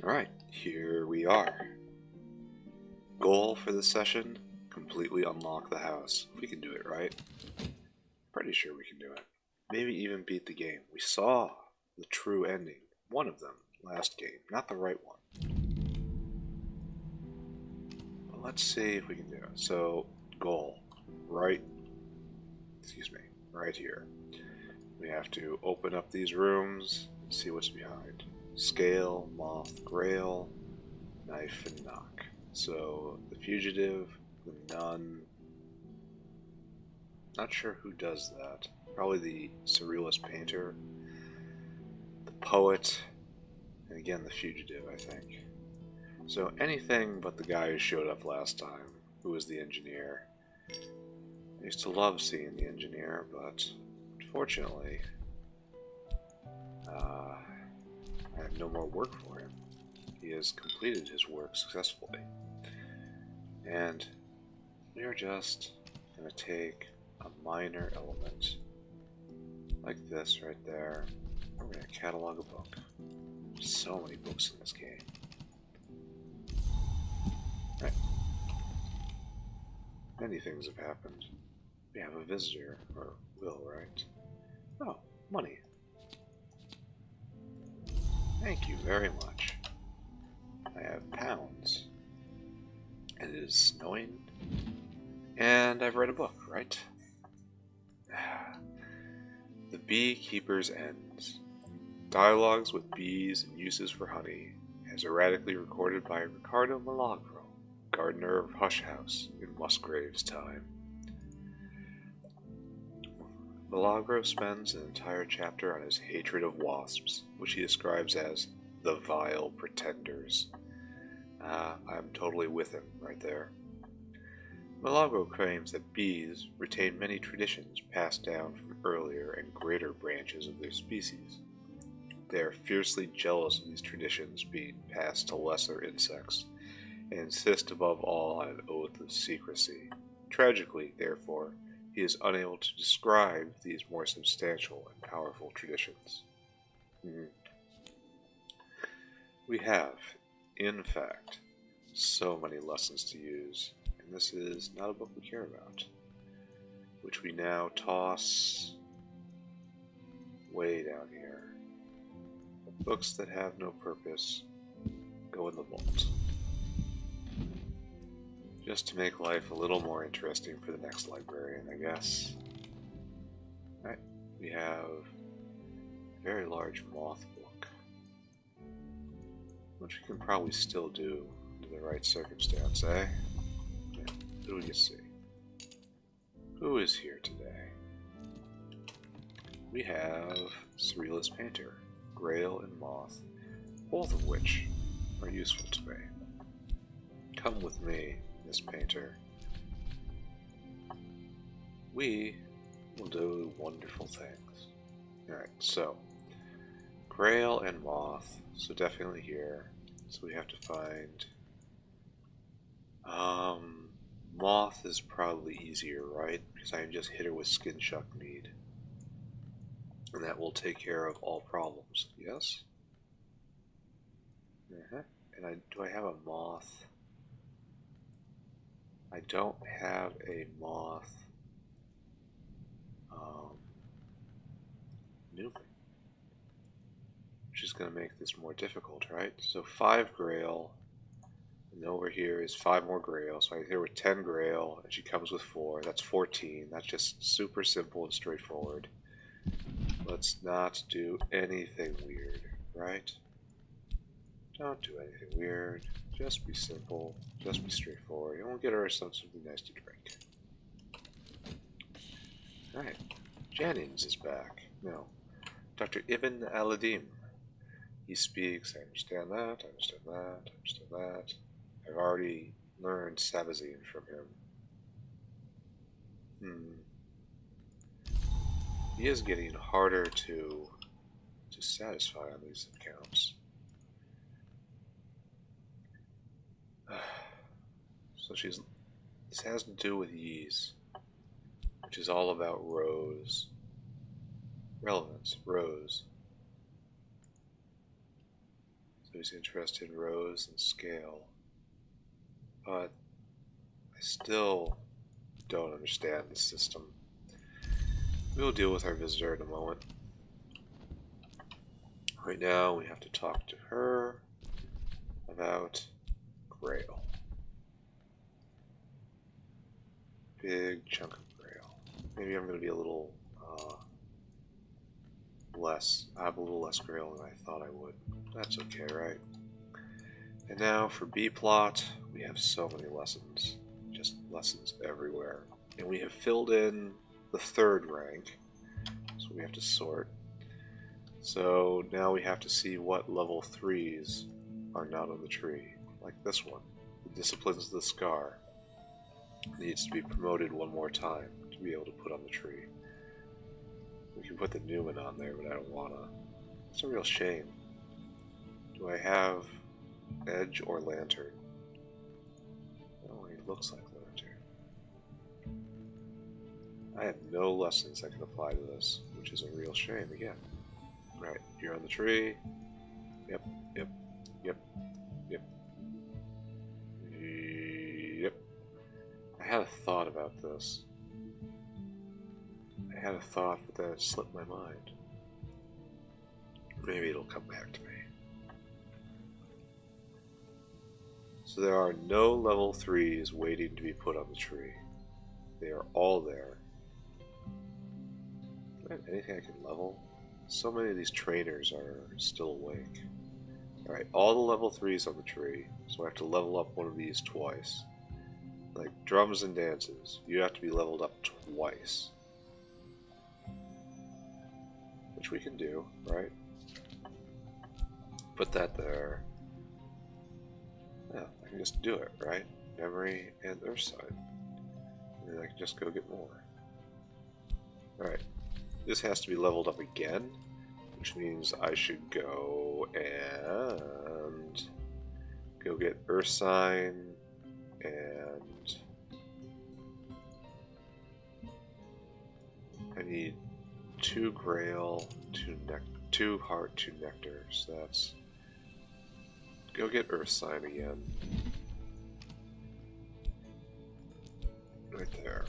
Alright, here we are. Goal for this session, completely unlock the house. If we can do it, right? Pretty sure we can do it. Maybe even beat the game. We saw the true ending. One of them, last game. Not the right one. But let's see if we can do it. So, goal. Right here. We have to open up these rooms and see what's behind. Scale, moth, grail, knife, and knock. So, the fugitive, the nun. Not sure who does that. Probably the surrealist painter, the poet, and again the fugitive, I think. So anything but the guy who showed up last time, who was the engineer. I used to love seeing the engineer, but unfortunately, I have no more work for him. He has completed his work successfully. And we are just going to take a minor element like this right there. We're going to catalog a book. There's so many books in this game. Right. Many things have happened. We have a visitor, or will, right? Oh, money. Thank you very much. I have pounds. And it is snowing. And I've read a book, right? The Beekeeper's Ends. Dialogues with bees and uses for honey, as erratically recorded by Ricardo Milagro, gardener of Hush House in Musgrave's time. Milagro spends an entire chapter on his hatred of wasps, which he describes as the vile pretenders. I'm totally with him right there. Milagro claims that bees retain many traditions passed down from earlier and greater branches of their species. They are fiercely jealous of these traditions being passed to lesser insects, and insist above all on an oath of secrecy. Tragically, therefore, he is unable to describe these more substantial and powerful traditions. We have, in fact, so many lessons to use, and this is not a book we care about, which we now toss way down here. Books that have no purpose go in the vault, just to make life a little more interesting for the next librarian, I guess. Alright, we have a very large moth book, which we can probably still do under the right circumstance, eh? Yeah, who do you see? Who is here today? We have Surrealist Painter, Grail, and Moth, both of which are useful to me. Come with me, Miss Painter. We will do wonderful things. Alright, so Grail and Moth, so definitely here. So we have to find Moth is probably easier, right? Because I can just hit her with Skin Shuck Mead. And that will take care of all problems, yes? And do I have a moth? I don't have a moth. Newman. Which is going to make this more difficult, right? So 5 Grail. And over here is 5 more Grail. So I hit her with 10 Grail, and she comes with 4. That's 14. That's just super simple and straightforward. Let's not do anything weird, right? Don't do anything weird. Just be simple. Just be straightforward. And we'll get ourselves something nice to drink. Alright. Jennings is back. No. Dr. Ibn Aladim. He speaks. I understand that. I understand that. I understand that. I've already learned Sabazine from him. He is getting harder to satisfy on these accounts. So this has to do with Yeez, which is all about Rose. Relevance, Rose. Who's interested in rose and scale. But I still don't understand the system. We'll deal with our visitor in a moment. Right now, we have to talk to her about Grail. Big chunk of Grail. Maybe I'm going to be a little less. I have a little less Grail than I thought I would. That's okay, right? And now for B plot, we have so many lessons. Just lessons everywhere. And we have filled in the third rank, so we have to sort. So now we have to see what level 3s are not on the tree. Like this one. The Disciplines of the Scar. Needs to be promoted one more time to be able to put on the tree. We can put the Newman on there, but I don't wanna. It's a real shame. Do I have Edge or Lantern? Oh, he looks like Lantern. I have no lessons I can apply to this, which is a real shame again. Right, you're on the tree. Yep, yep, yep, yep. Yep. I had a thought about this. I had a thought, but then it slipped my mind. Maybe it'll come back to me. So there are no level 3s waiting to be put on the tree. They are all there. Do I have anything I can level? So many of these trainers are still awake. Alright, all the level 3s on the tree, so I have to level up one of these twice. Like drums and dances, you have to be leveled up twice. Which we can do, right? Put that there. Yeah, I can just do it, right? Memory and Earthside. And then I can just go get more. Alright. This has to be leveled up again, which means I should go and go get Earth Sign and I need 2 Grail, 2 Heart, 2 Nectar. So that's go get Earth Sign again. Right there.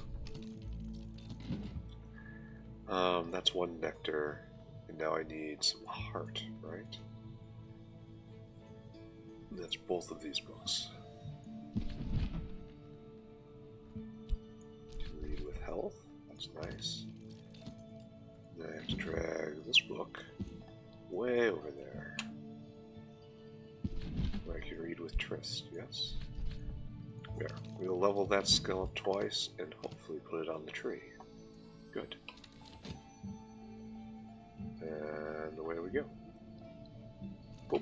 That's 1 Nectar, and now I need some Heart, right? And that's both of these books. Can read with health, that's nice. Then I have to drag this book way over there. Where I can read with Trist, yes? There. We'll level that skill up twice and hopefully put it on the tree. Good. And away we go. Boop.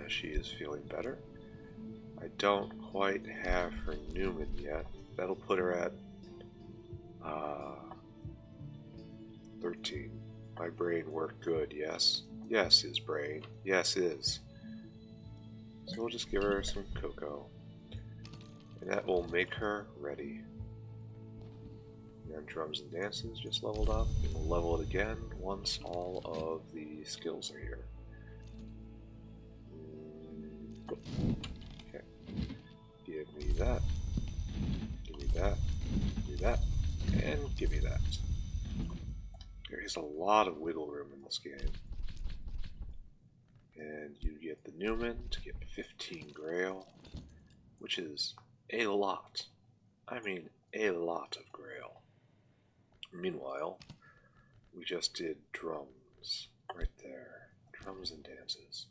She is feeling better. I don't quite have her Newman yet. That'll put her at 13. My brain worked good, yes? Yes, is brain. Yes, is. So we'll just give her some cocoa. And that will make her ready. And then drums and dances just leveled up. And we'll level it again once all of the skills are here. Okay. Give me that. Give me that. Give me that. And give me that. There is a lot of wiggle room in this game. And you get the Newman to get 15 Grail, which is a lot. I mean, a lot of Grail. Meanwhile, we just did drums right there. Drums and dances.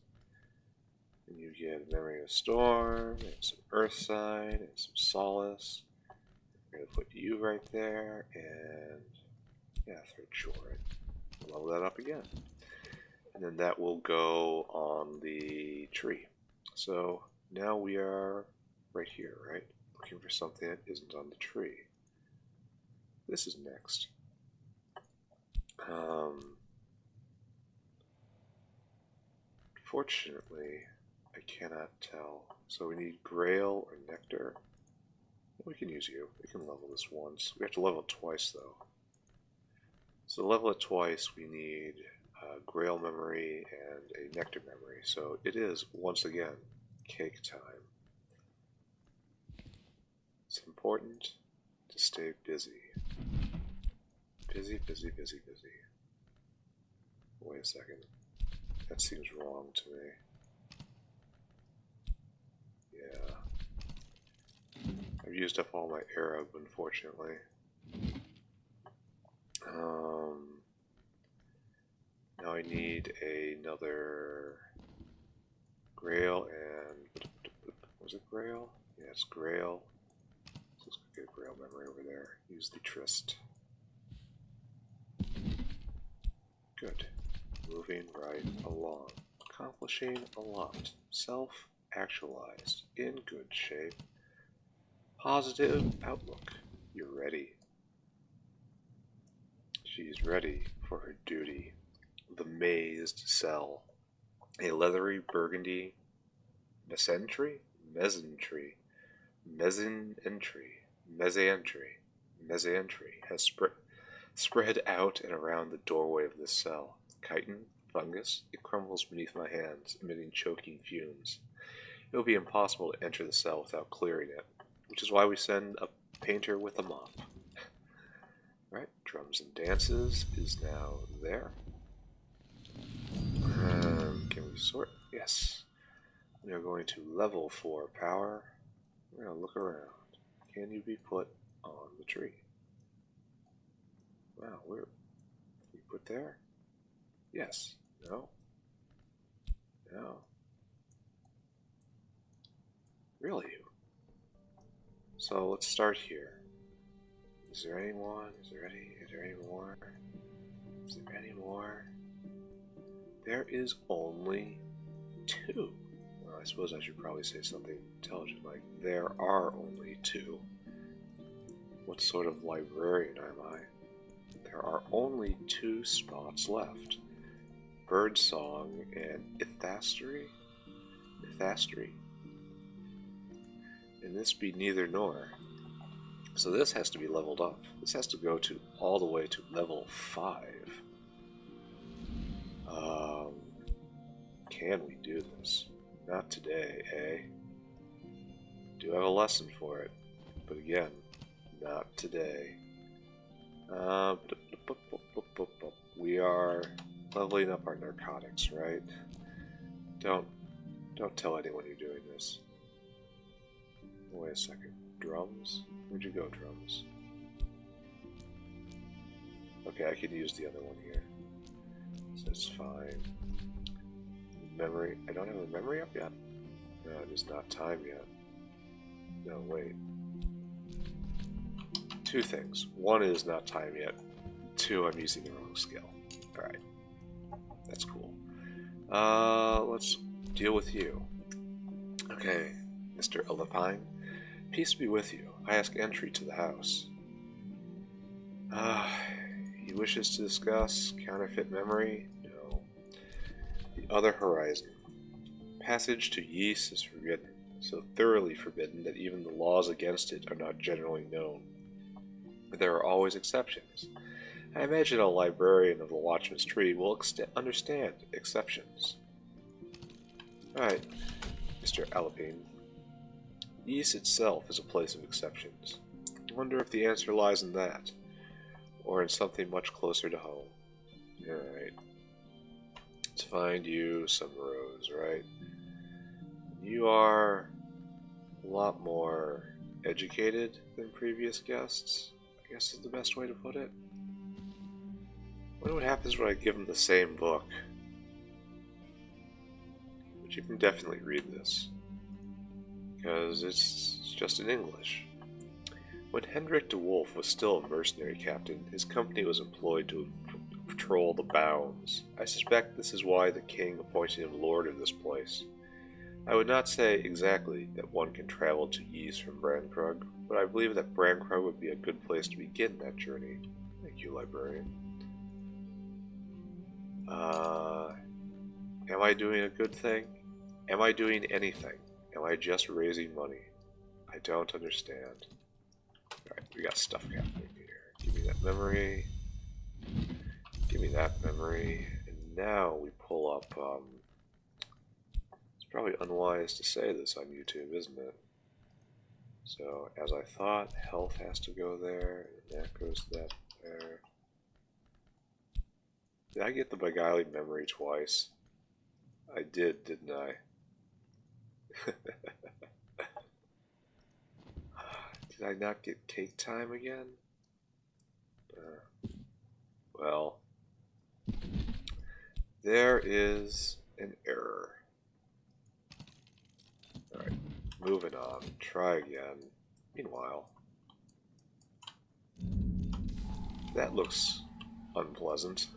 And you get Memory of Storm, and some Earthside, and some Solace. I'm going to put you right there, and yeah, third shore. Right? Level that up again. And then that will go on the tree. So now we are right here, right? Looking for something that isn't on the tree. This is next. Fortunately, I cannot tell. So we need Grail or Nectar. We can use you. We can level this once. We have to level it twice, though. So to level it twice, we need Grail memory, and a nectar memory. So it is, once again, cake time. It's important to stay busy. Busy, busy, busy, busy. Wait a second. That seems wrong to me. Yeah. I've used up all my Arab, unfortunately. Now I need another Grail and... Was it Grail? Yeah, it's Grail. So let's get a Grail memory over there. Use the Tryst. Good. Moving right along. Accomplishing a lot. Self-actualized. In good shape. Positive outlook. You're ready. She's ready for her duty. The mazed cell. A leathery burgundy mesentery has spread out and around the doorway of this cell. Chitin, fungus, it crumbles beneath my hands, emitting choking fumes. It will be impossible to enter the cell without clearing it, which is why we send a painter with a mop. Right, drums and dances is now there. Can we sort? Yes. We are going to level 4 power. We're going to look around. Can you be put on the tree? Wow, where? We put there? Yes. No? No. Really? So let's start here. Is there anyone? Is there any more? Is there any more? There is only 2. Well, I suppose I should probably say something intelligent like, there are only 2. What sort of librarian am I? There are only 2 spots left. Birdsong and Ithastry? And this be neither nor. So this has to be leveled up. This has to go to all the way to level 5. Can we do this? Not today, eh? Do have a lesson for it, but again, not today. We are leveling up our narcotics, right? Don't tell anyone you're doing this. Wait a second. Drums? Where'd you go, drums? Okay, I can use the other one here. So it's fine. Memory. I don't have a memory up yet? No, it is not time yet. No, wait. 2 things. 1 is not time yet. 2, I'm using the wrong skill. Alright. That's cool. Let's deal with you. Okay, Mr. Alpine. Peace be with you. I ask entry to the house. He wishes to discuss counterfeit memory? No. The other horizon. Passage to Ys is forbidden, so thoroughly forbidden that even the laws against it are not generally known. But there are always exceptions. I imagine a librarian of the Watchman's Tree will understand exceptions. Alright, Mr. Alpine. Ys itself is a place of exceptions. I wonder if the answer lies in that, or in something much closer to home. Alright. Let's find you some rows, right? You are a lot more educated than previous guests, I guess is the best way to put it. I wonder what happens when I give them the same book. But you can definitely read this, because it's just in English. When Hendrik de Wolf was still a mercenary captain, his company was employed to patrol the bounds. I suspect this is why the king appointed him lord of this place. I would not say exactly that one can travel to Ys from Brankrug, but I believe that Brankrug would be a good place to begin that journey. Thank you, librarian. Am I doing a good thing? Am I doing anything? Am I just raising money? I don't understand. Alright, we got stuff happening here. Give me that memory. Give me that memory. And now we pull up, it's probably unwise to say this on YouTube, isn't it? So, as I thought, health has to go there, and that goes that there. Did I get the beguiling memory twice? I did, didn't I? Did I not get cake time again? Well, there is an error. Alright, moving on. Try again. Meanwhile, that looks unpleasant.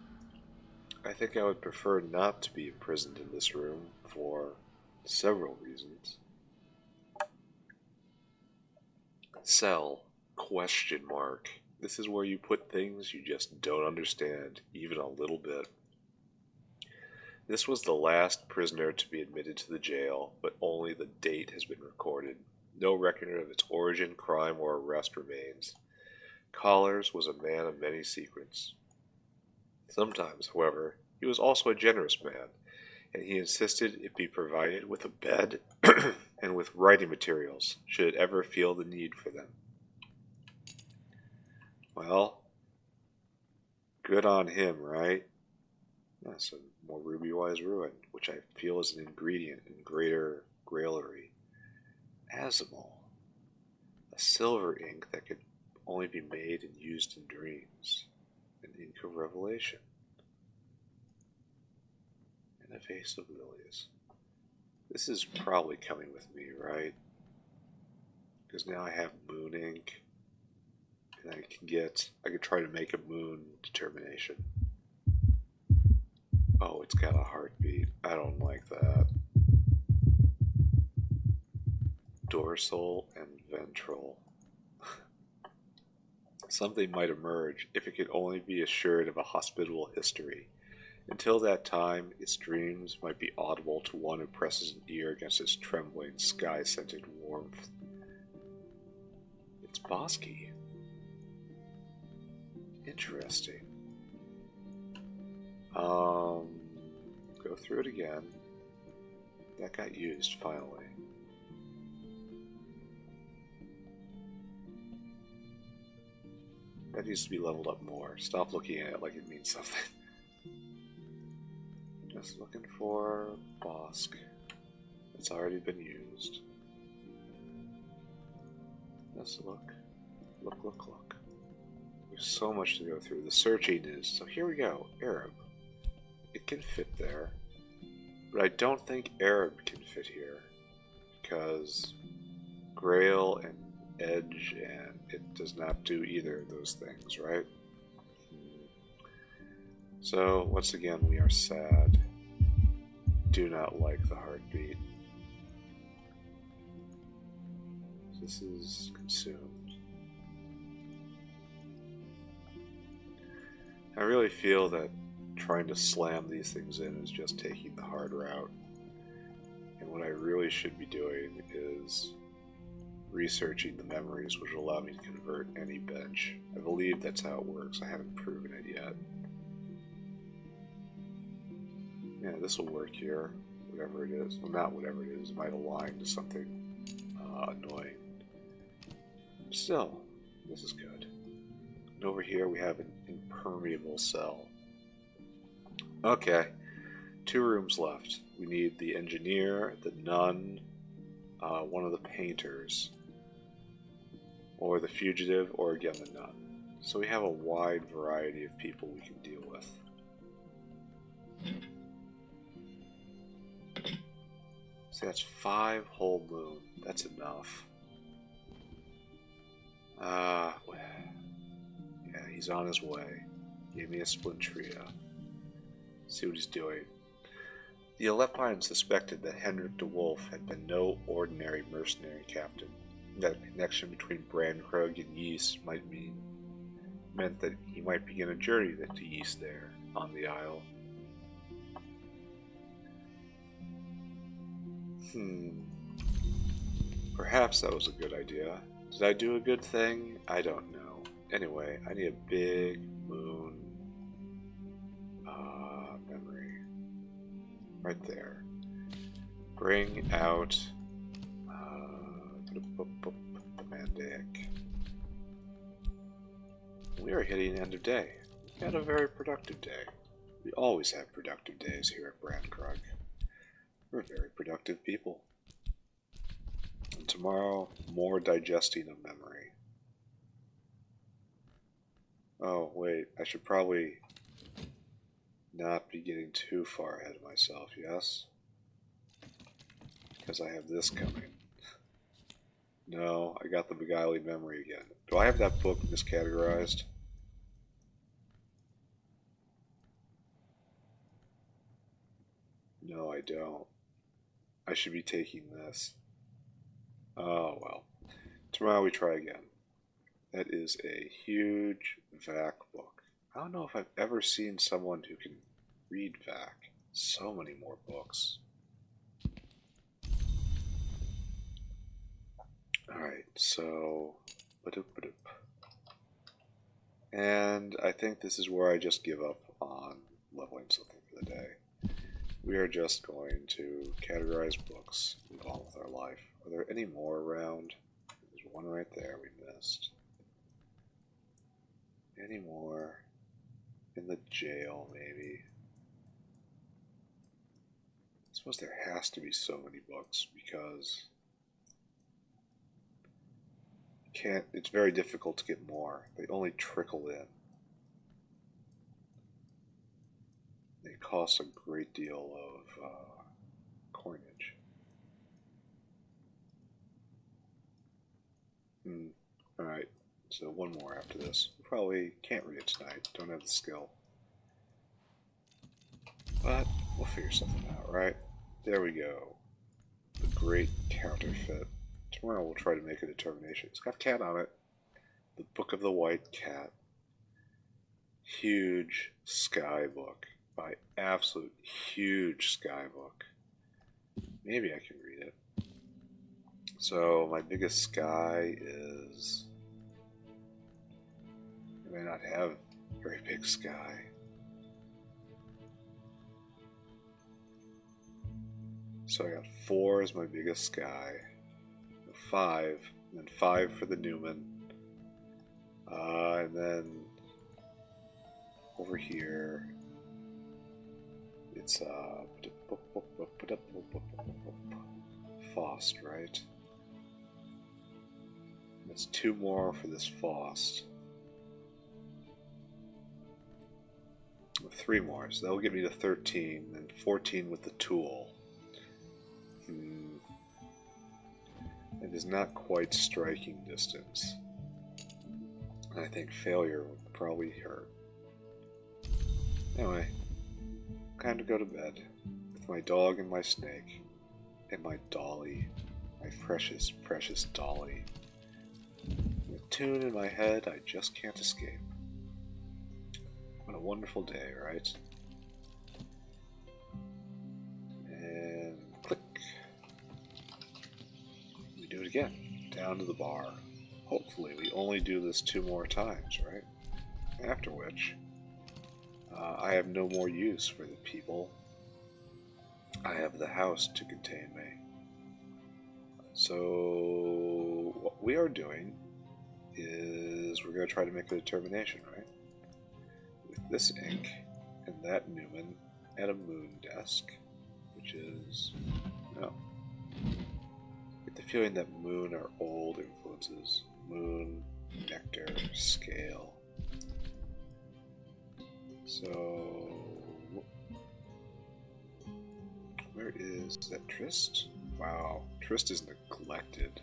I think I would prefer not to be imprisoned in this room for several reasons. Cell, question mark. This is where you put things you just don't understand, even a little bit. This was the last prisoner to be admitted to the jail, but only the date has been recorded. No record of its origin, crime, or arrest remains. Collars was a man of many secrets. Sometimes, however, he was also a generous man, and he insisted it be provided with a bed and with writing materials, should it ever feel the need for them. Well, good on him, right? That's a more ruby-wise ruin, which I feel is an ingredient in greater grailery. Azimol, a silver ink that could only be made and used in dreams, an ink of revelation, and a vase of lilies. This is probably coming with me, right? Because now I have moon ink, and I could try to make a moon determination. Oh, it's got a heartbeat. I don't like that. Dorsal and ventral. Something might emerge if it could only be assured of a hospitable history. Until that time, its dreams might be audible to one who presses an ear against its trembling, sky-scented warmth. It's bosky. Interesting. Go through it again. That got used, finally. That needs to be leveled up more. Stop looking at it like it means something. Just looking for Bosk. It's already been used. Let's look. Look. There's so much to go through. The searching is... So here we go. Arab. It can fit there. But I don't think Arab can fit here. Because Grail and Edge, and it does not do either of those things, right? So, once again, we are sad. Do not like the heartbeat. This is consumed. I really feel that trying to slam these things in is just taking the hard route. And what I really should be doing is researching the memories which will allow me to convert any bench. I believe that's how it works. I haven't proven it yet. Yeah, this will work here. Whatever it is. Well, not whatever it is. It might align to something annoying. Still, this is good. And over here we have an impermeable cell. Okay, 2 rooms left. We need the engineer, the nun, one of the painters, or the fugitive, or again the nun. So we have a wide variety of people we can deal with. So that's 5 whole moon. That's enough. Yeah, he's on his way. Gave me a splintria. See what he's doing. The Alepine suspected that Hendrik de Wolf had been no ordinary mercenary captain. That a connection between Brandkrug and Ys meant that he might begin a journey to Ys there, on the Isle. Perhaps that was a good idea. Did I do a good thing? I don't know. Anyway, I need a big moon memory. right there. Bring out the Mandaic. We are hitting end of day. We had a very productive day. We always have productive days here at Brandkrug. We're very productive people. And tomorrow, more digesting of memory. Oh, wait, I should probably not be getting too far ahead of myself, yes? Because I have this coming. No, I got the beguiling memory again. Do I have that book miscategorized? No, I don't. I should be taking this. Oh, well. Tomorrow we try again. That is a huge VAC book. I don't know if I've ever seen someone who can read VAC. So many more books. Alright, so... And I think this is where I just give up on leveling something for the day. We are just going to categorize books, move on with our life. Are there any more around? There's one right there we missed. Any more? In the jail, maybe. I suppose there has to be so many books because it's very difficult to get more. They only trickle in. They cost a great deal of coinage. Alright, so one more after this. Probably can't read it tonight. Don't have the skill. But we'll figure something out, right? There we go. The great counterfeit. Tomorrow we'll try to make a determination. It's got cat on it. The Book of the White Cat. Huge sky book. By absolute huge sky book. Maybe I can read it. So my biggest sky is... I may not have a very big sky. So I got 4 as my biggest sky. 5, and then 5 for the Newman. And then over here it's Faust, right? That's 2 more for this Faust. 3 more, so that'll get me to 13, and 14 with the Tool. It is not quite striking distance. I think failure would probably hurt. Anyway, time to go to bed with my dog and my snake and my dolly, my precious, precious dolly. The tune in my head I just can't escape. What a wonderful day, right? And click. We do it again, down to the bar. Hopefully we only do this 2 more times, right? After which, I have no more use for the people. I have the house to contain me. So what we are doing is we're going to try to make a determination, right? With this ink and that Newman and a moon desk, which is, no. I get the feeling that moon are old influences. Moon, nectar, scale. So, where is that Trist? Wow, Trist is neglected.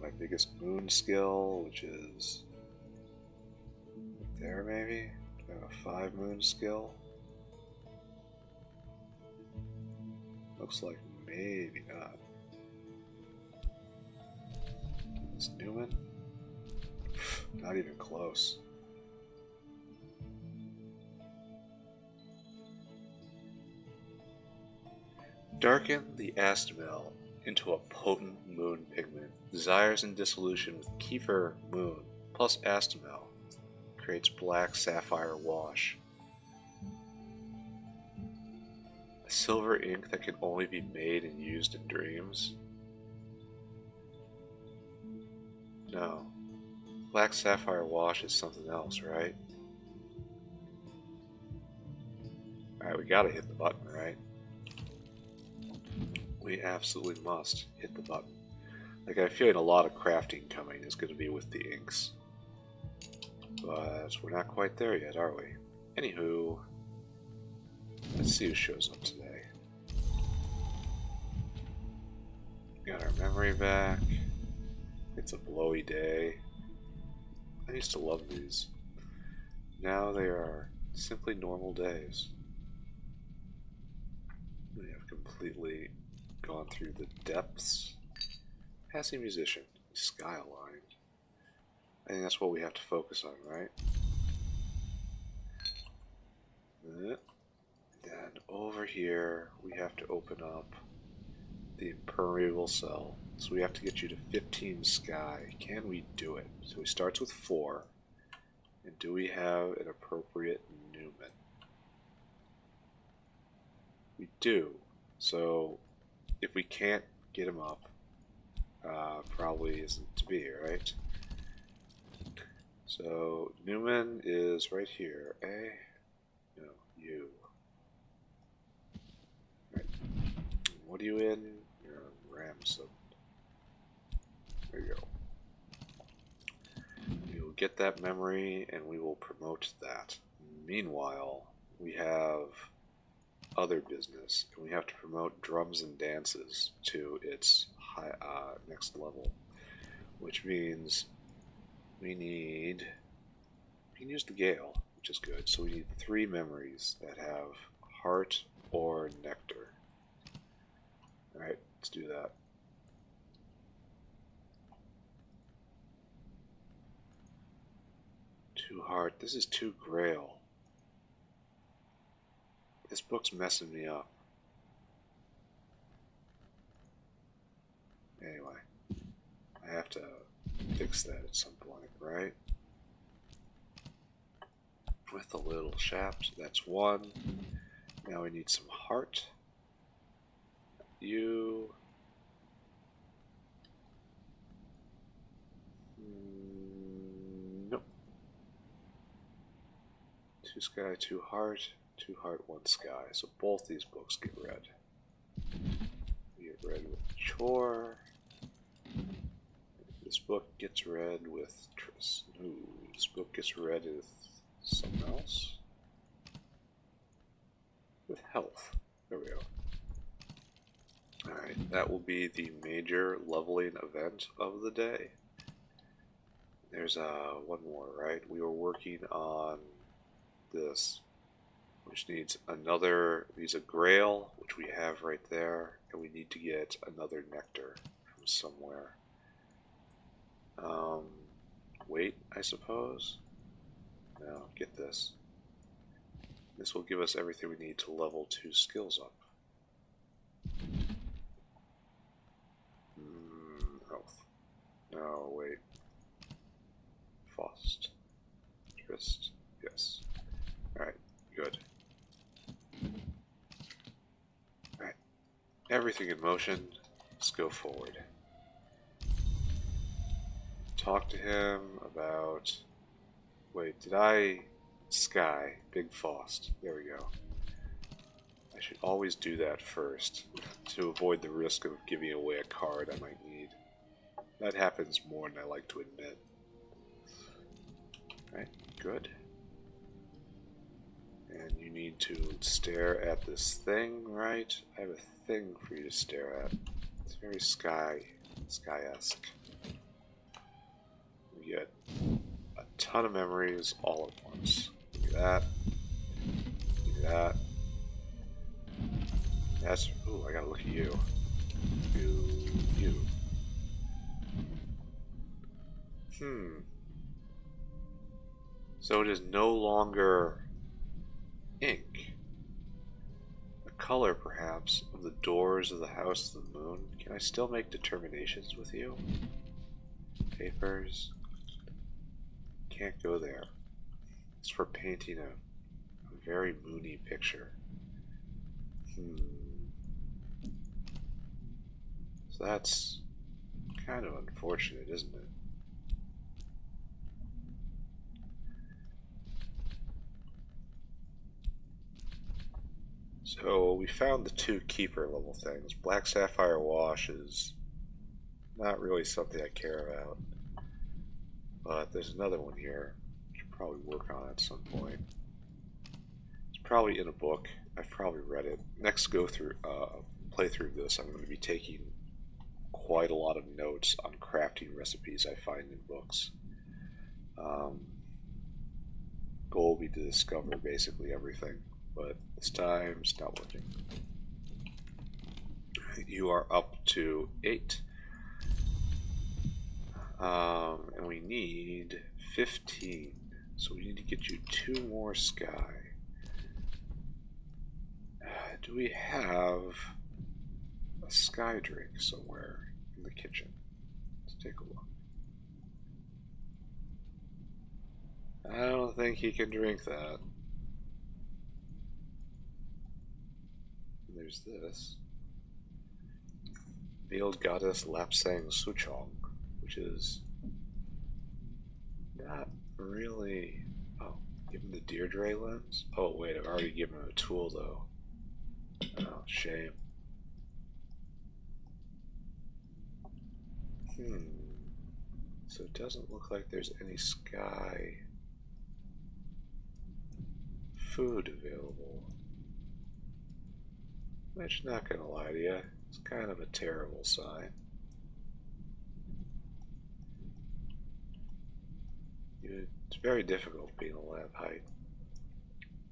My biggest moon skill, which is there maybe? Do I have a 5 moon skill? Looks like maybe not. Is Newman? Not even close. Darken the Astamel into a potent moon pigment. Desires in dissolution with Kefir moon plus Astamel. Creates black sapphire wash. Silver ink that can only be made and used in dreams? No. Black sapphire wash is something else, right? Alright, we gotta hit the button, right? We absolutely must hit the button. Like, I feel like a lot of crafting coming is going to be with the inks. But we're not quite there yet, are we? Anywho, let's see who shows up today. Got our memory back. It's a blowy day. I used to love these. Now they are simply normal days. We have completely gone through the depths. Passing musician, skyline. I think that's what we have to focus on, right? Then over here, we have to open up the impermeable cell. So we have to get you to 15 sky. Can we do it? So he starts with 4. And do we have an appropriate Newman? We do. So if we can't get him up, probably isn't to be, right? So Newman is right here. A? No, U. Right. What are you in? You're on Ramson. There you go. We will get that memory and we will promote that. Meanwhile, we have other business, and we have to promote drums and dances to its high, next level, which means we can use the Gale, which is good. So we need 3 memories that have heart or nectar. Alright, let's do that. Too hard. This is too grail. This book's messing me up. Anyway, I have to fix that at some point, right? With a little shaft, that's 1. Now we need some heart. You. Nope. 2 sky, 2 heart. 2 heart, 1 sky. So both these books get read. We get read with Chore. This book gets read with Tris. Ooh, this book gets read with something else. With health. There we go. Alright, that will be the major leveling event of the day. There's one more, right? We were working on this, which needs a grail, which we have right there, and we need to get another nectar from somewhere. Wait, I suppose? No, get this. This will give us everything we need to level 2 skills up. Health. No, wait. Fost. Trist. Yes. Alright, good. Alright. Everything in motion. Let's go forward. Talk to him about... Wait, did I... Sky. Big Fost. There we go. I should always do that first, to avoid the risk of giving away a card I might need. That happens more than I like to admit. Alright, good. And you need to stare at this thing, right? I have a thing for you to stare at. It's very sky-esque. We get a ton of memories all at once. Give me that. Give me that. That's... Ooh, I gotta look at you. You. So it is no longer ink. The color, perhaps, of the doors of the House of the Moon. Can I still make determinations with you? Papers. Can't go there. It's for painting a very moony picture. Hmm. So that's kind of unfortunate, isn't it? So we found the two keeper level things. Black Sapphire Wash is not really something I care about. But there's another one here. I should probably work on at some point. It's probably in a book. I've probably read it. Next playthrough of this, I'm going to be taking quite a lot of notes on crafting recipes I find in books. Goal will be to discover basically everything, but this time it's not working. You are up to 8. And we need 15. So we need to get you 2 more sky. Do we have a sky drink somewhere in the kitchen? Let's take a look. I don't think he can drink that. And there's this. Veiled Goddess Lapsang Suchong, which is not really... Oh, give him the Deirdre lens? Oh wait, I've already given him a tool though. Oh, shame. So it doesn't look like there's any sky food available. Which, not gonna lie to you, it's kind of a terrible sign. It's very difficult being a lab height.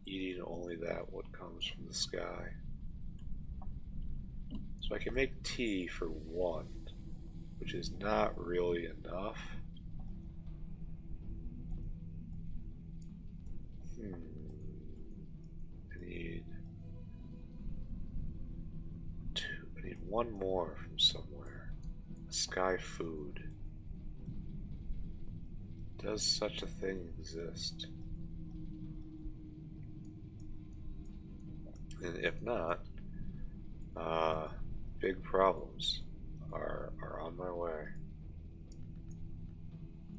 Eating only that what comes from the sky. So I can make tea for 1, which is not really enough. I need 1 more from somewhere. Sky food. Does such a thing exist? And if not, big problems are on my way.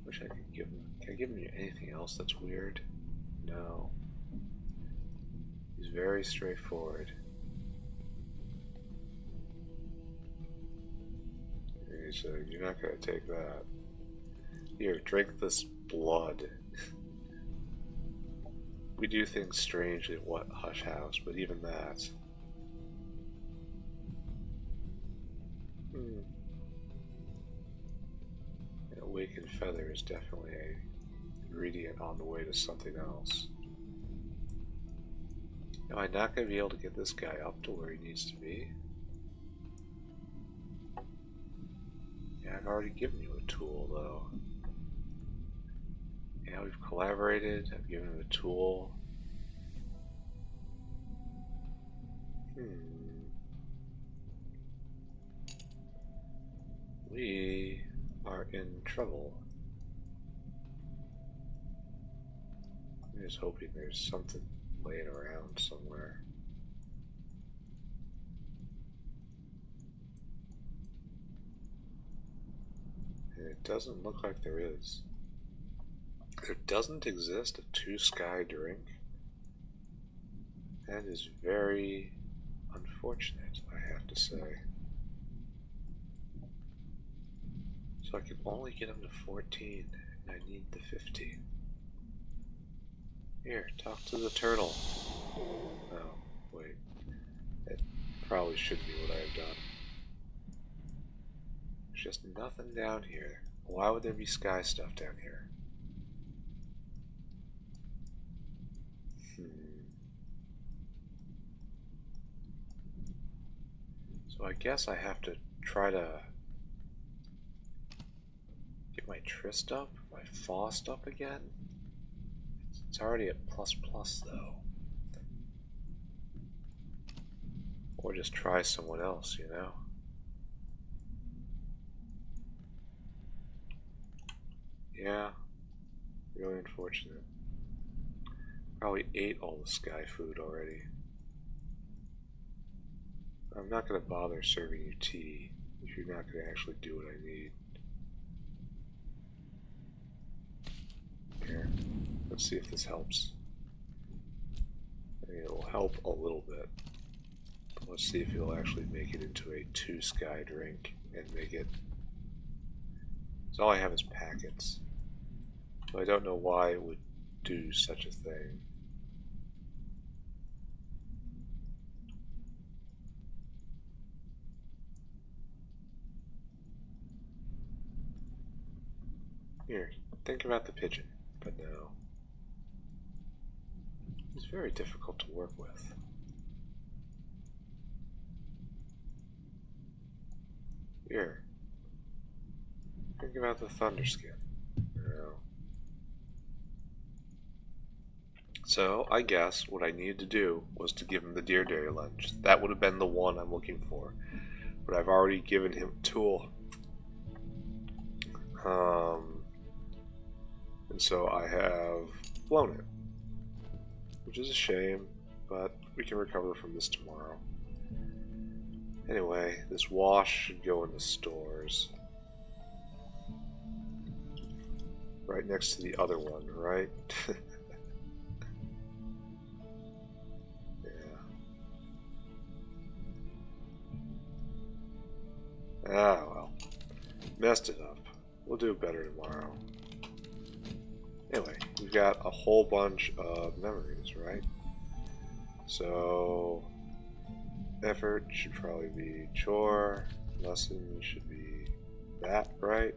Wish I could give him. Can I give him anything else that's weird? No. He's very straightforward. He said, "You're not gonna take that. Here, drink this blood." We do things strangely at what Hush House, but even that. An awakened feather is definitely an ingredient on the way to something else. Am I not going to be able to get this guy up to where he needs to be? Yeah, I've already given you a tool, though. Yeah, we've collaborated. I've given him a tool. We are in trouble. I'm just hoping there's something laying around somewhere. And it doesn't look like there is. There doesn't exist a 2 sky drink. That is very unfortunate, I have to say. So I can only get him to 14, and I need the 15. Here, talk to the turtle. Oh, wait. That probably shouldn't be what I have done. There's just nothing down here. Why would there be sky stuff down here? So I guess I have to try to get my Trist up, my Faust up again. It's already at ++ though. Or just try someone else, you know? Yeah, really unfortunate. Probably ate all the sky food already. I'm not going to bother serving you tea if you're not going to actually do what I need. Here, let's see if this helps. I mean, it'll help a little bit. But let's see if it'll actually make it into a 2 sky drink and make it. So all I have is packets. So I don't know why it would do such a thing. Here, think about the pigeon, but no. He's very difficult to work with. Here, think about the thunderskin. No. So, I guess what I needed to do was to give him the deer dairy lunch. That would have been the one I'm looking for. But I've already given him a tool. And so I have blown it. Which is a shame, but we can recover from this tomorrow. Anyway, this wash should go in the stores. Right next to the other one, right? Ah, well. Messed it up. We'll do better tomorrow. Anyway, we've got a whole bunch of memories, right? So, effort should probably be chore. Lesson should be that, right?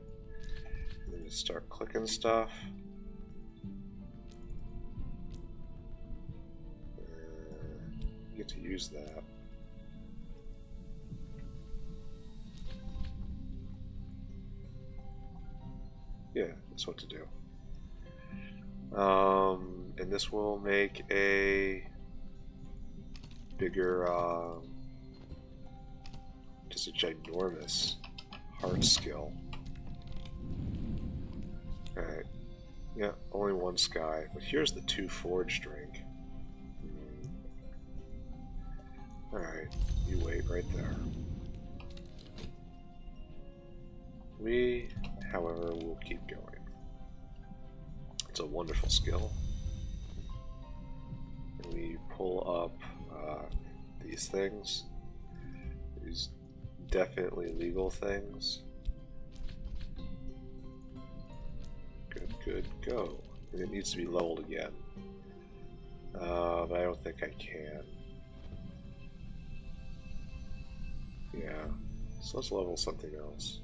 And then just start clicking stuff. Get to use that. Yeah, that's what to do. And this will make a bigger, just a ginormous heart skill. Alright. Yeah, only 1 sky. But here's the 2 forge drink. Alright, you wait right there. We, however, will keep going. It's a wonderful skill. And we pull up these things. These definitely legal things. Good, good, go. And it needs to be leveled again. But I don't think I can. Yeah. So let's level something else.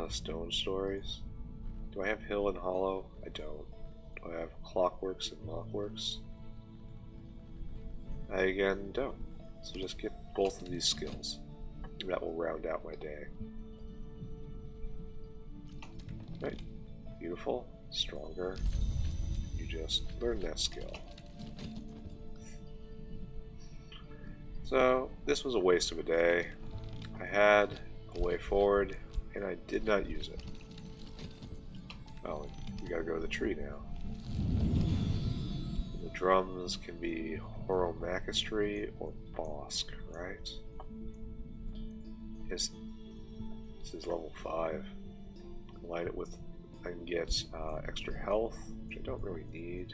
Stone stories. Do I have Hill and Hollow? I don't. Do I have Clockworks and Mockworks? I again don't. So just get both of these skills. That will round out my day. Right. Beautiful. Stronger. You just learn that skill. So, this was a waste of a day. I had a way forward, and I did not use it. Oh, we gotta go to the tree now. The drums can be Horomachistry or Bosk, right? Yes, this is level 5. Combine it with, I can get extra health, which I don't really need.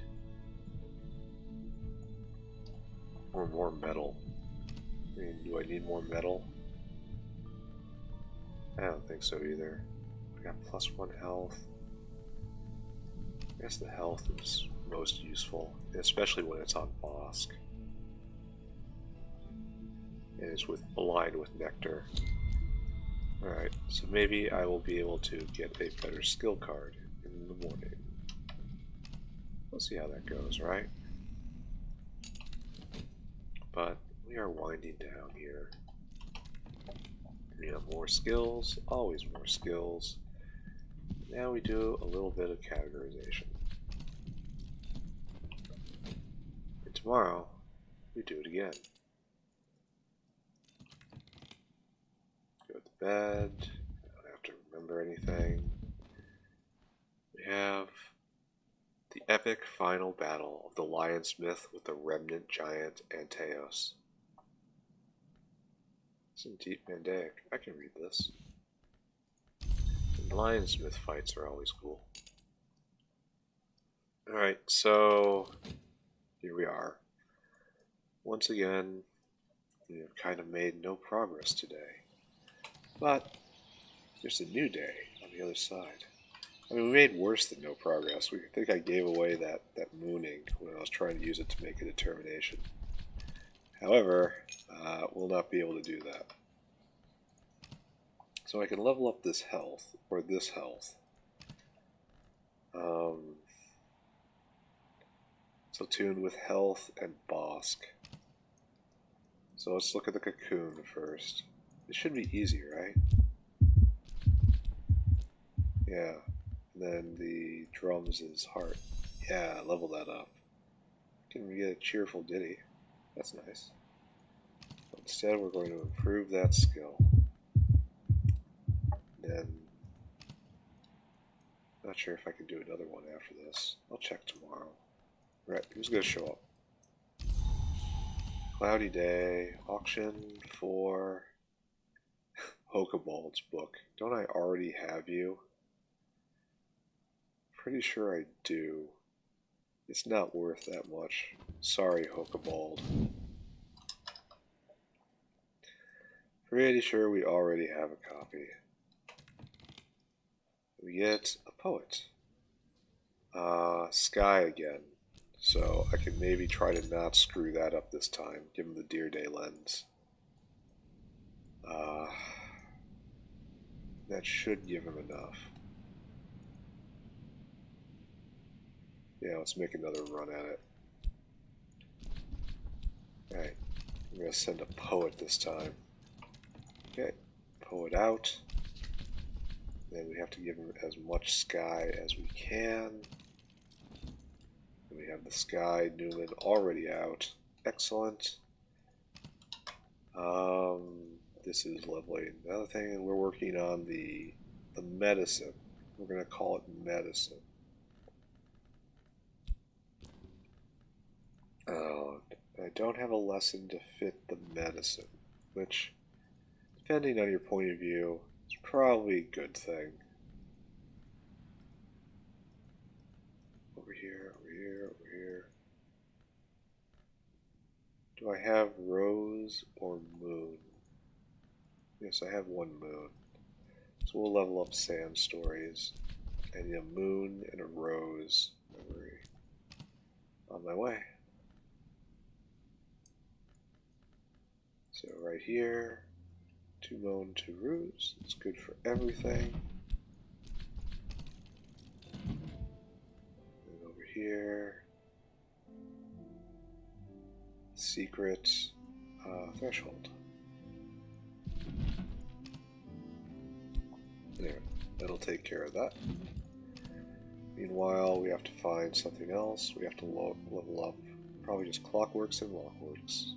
Or more metal. I mean, do I need more metal? I don't think so either. I got +1 health. I guess the health is most useful, especially when it's on Bosk. And it's aligned with Nectar. Alright, so maybe I will be able to get a better skill card in the morning. We'll see how that goes, right? But we are winding down here. We have more skills, always more skills. Now we do a little bit of categorization. And tomorrow, we do it again. Go to bed, I don't have to remember anything. We have The epic final battle of the lionsmith with the remnant giant Antaeus. Some deep Mandaic. I can read this. And lionsmith fights are always cool. Alright, so here we are. Once again, we have kind of made no progress today. But there's a new day on the other side. I mean, we made worse than no progress. I think I gave away that mooning when I was trying to use it to make a determination. However, we'll not be able to do that. So I can level up this health, or this health. So tuned with health and Bosk. So let's look at the cocoon first. It should be easy, right? Yeah. And then the drums is heart. Yeah, level that up. Can we get a cheerful ditty? That's nice. But instead, we're going to improve that skill. Then, not sure if I can do another one after this. I'll check tomorrow. Right, who's going to show up? Cloudy day, auction for Hokabald's book. Don't I already have you? Pretty sure I do. It's not worth that much. Sorry, Hokabald. Pretty sure we already have a copy. We get a poet. Sky again. So I can maybe try to not screw that up this time. Give him the Deer Day lens. That should give him enough. Yeah, let's make another run at it. Alright, I'm going to send a poet this time. Okay, poet out. Then we have to give him as much sky as we can. And we have the Sky Newman already out. Excellent. This is lovely. Another thing, we're working on the medicine. We're going to call it medicine. I don't have a lesson to fit the medicine, which, depending on your point of view, is probably a good thing. Over here, over here, over here. Do I have rose or moon? Yes, I have one moon. So we'll level up Sam stories. And a moon and a rose memory. On my way. So right here, 2 moon, 2 ruse. It's good for everything. And over here, secret threshold. There, that'll take care of that. Meanwhile, we have to find something else. We have to level up probably just clockworks and lockworks.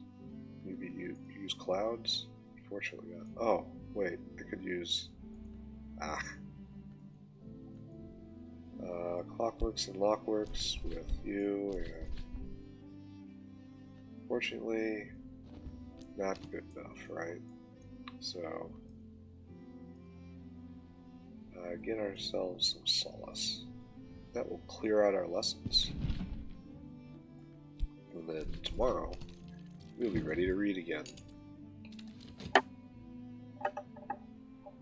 Maybe you use clouds? Unfortunately not. Oh, wait, I could use... clockworks and lockworks with you, and... Fortunately, not good enough, right? So... get ourselves some solace. That will clear out our lessons. And then tomorrow, we'll be ready to read again.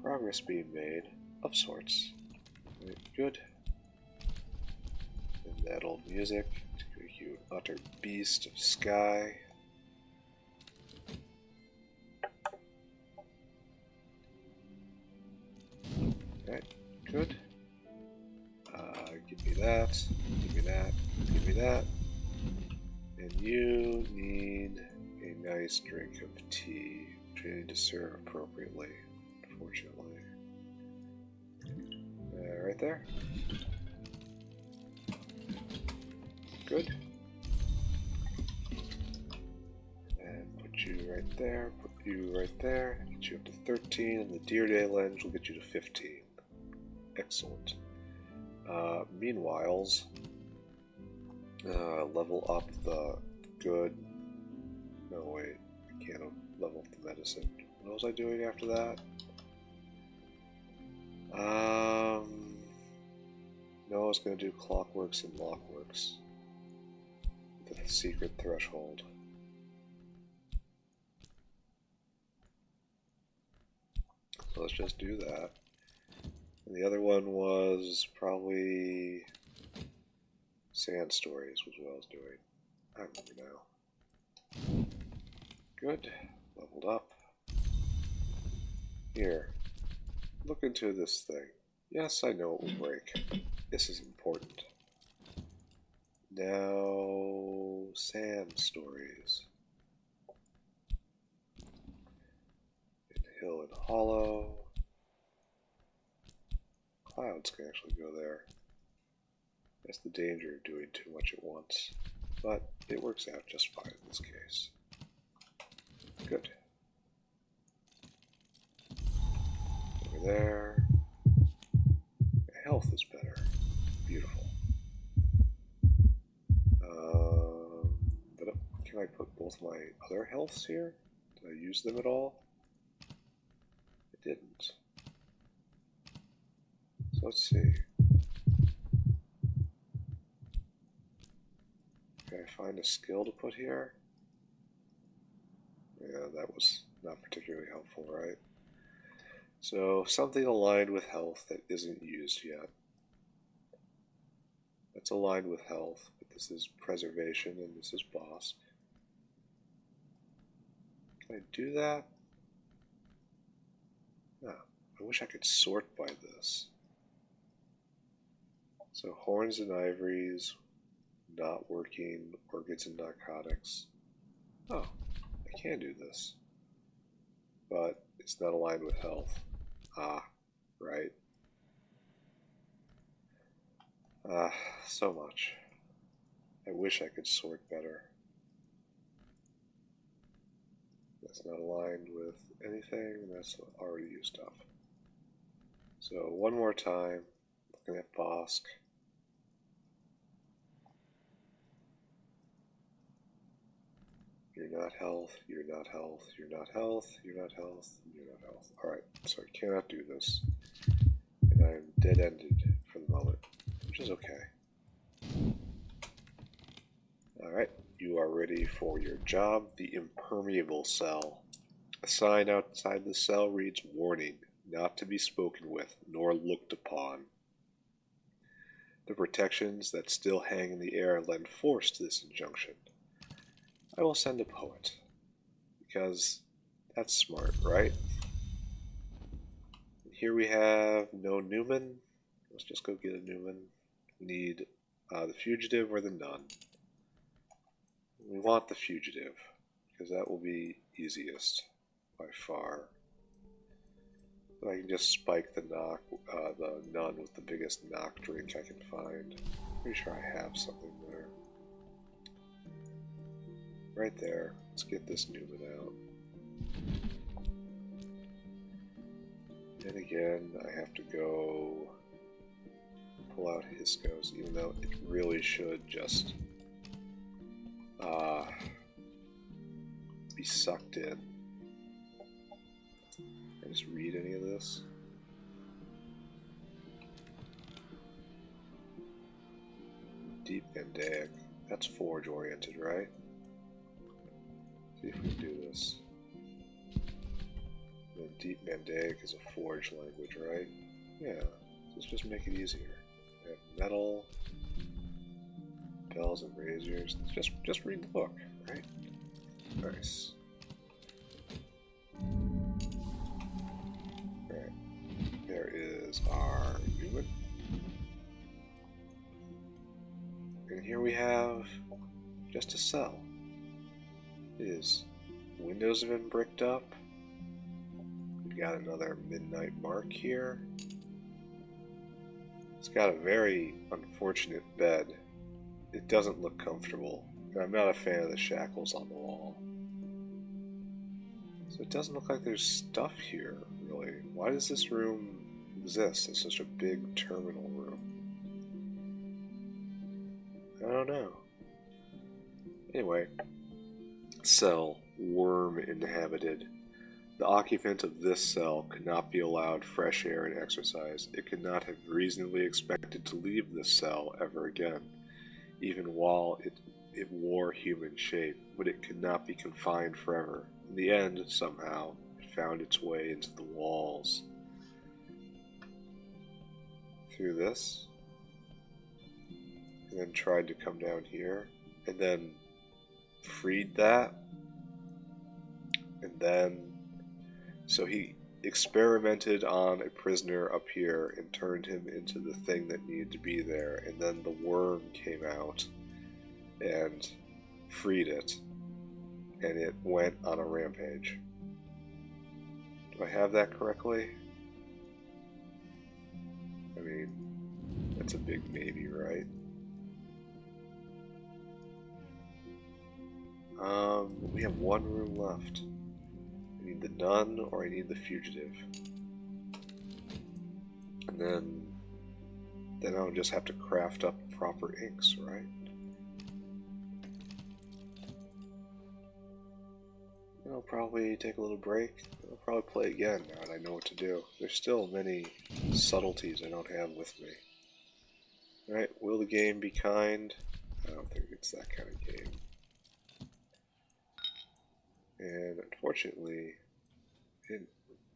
Progress being made, of sorts. Right, good. And that old music, you utter beast of sky. Right, good. Give me that, give me that, give me that. And you need a nice drink of tea, which you need to serve appropriately, unfortunately. Right there. Good. And put you right there, put you right there, get you up to 13, and the Deer Day lens will get you to 15. Excellent. Meanwhile, Level up the good. No, wait. I can't level up the medicine. What was I doing after that? No, I was going to do clockworks and lockworks. The secret threshold. So let's just do that. And the other one was probably sand stories was what I was doing. I remember now. Good. Leveled up. Here. Look into this thing. Yes, I know it will break. This is important. Now, sand stories. In hill and hollow. Clouds can actually go there. That's the danger of doing too much at once. But it works out just fine in this case. Good. Over there. Health is better. Beautiful. But can I put both my other healths here? Did I use them at all? I didn't. So let's see. Can I find a skill to put here? Yeah, that was not particularly helpful, right? So something aligned with health that isn't used yet. That's aligned with health, but this is preservation and this is boss. Can I do that? No. I wish I could sort by this. So horns and ivories, not working, orchids and narcotics. Oh, I can do this. But it's not aligned with health. Ah, right. So much. I wish I could sort better. That's not aligned with anything, and that's already used up. So one more time, looking at Bosk. You're not health, you're not health, you're not health, you're not health, you're not health. Alright, so I cannot do this. And I'm dead-ended for the moment, which is okay. Alright, you are ready for your job, the impermeable cell. A sign outside the cell reads, "Warning, not to be spoken with, nor looked upon." The protections that still hang in the air lend force to this injunction. I will send a poet, because that's smart, right? And here we have no Newman. Let's just go get a Newman. We need the fugitive or the nun. We want the fugitive, because that will be easiest by far. I can just spike the nun with the biggest knock drink I can find. Pretty sure I have something there. Right there. Let's get this Newman out. And again, I have to go pull out Hisco's, even though it really should just be sucked in. Can I just read any of this? Deep Mandaic. That's forge oriented, right? See if we can do this. And then Deep Mandaic is a forge language, right? Yeah. Let's just make it easier. We have metal, bells and braziers. Just read the book, right? Nice. Alright. There is our Newman. And here we have just a cell. His windows have been bricked up. We've got another midnight mark here. It's got a very unfortunate bed. It doesn't look comfortable. And I'm not a fan of the shackles on the wall. So it doesn't look like there's stuff here, really. Why does this room exist? It's such a big terminal room. I don't know. Anyway, cell, worm inhabited. The occupant of this cell could not be allowed fresh air and exercise. It could not have reasonably expected to leave this cell ever again, even while it wore human shape, but it could not be confined forever. In the end, somehow, it found its way into the walls. Through this, and then tried to come down here, and then freed that, and then so he experimented on a prisoner up here and turned him into the thing that needed to be there, and then the worm came out and freed it, and it went on a rampage. Do I have that correctly? I mean, that's a big maybe, right? We have one room left. I need the nun, or I need the fugitive. And then I'll just have to craft up proper inks, right? I'll probably take a little break. I'll probably play again now that I know what to do. There's still many subtleties I don't have with me. Alright, will the game be kind? I don't think it's that kind of game. And unfortunately, I didn't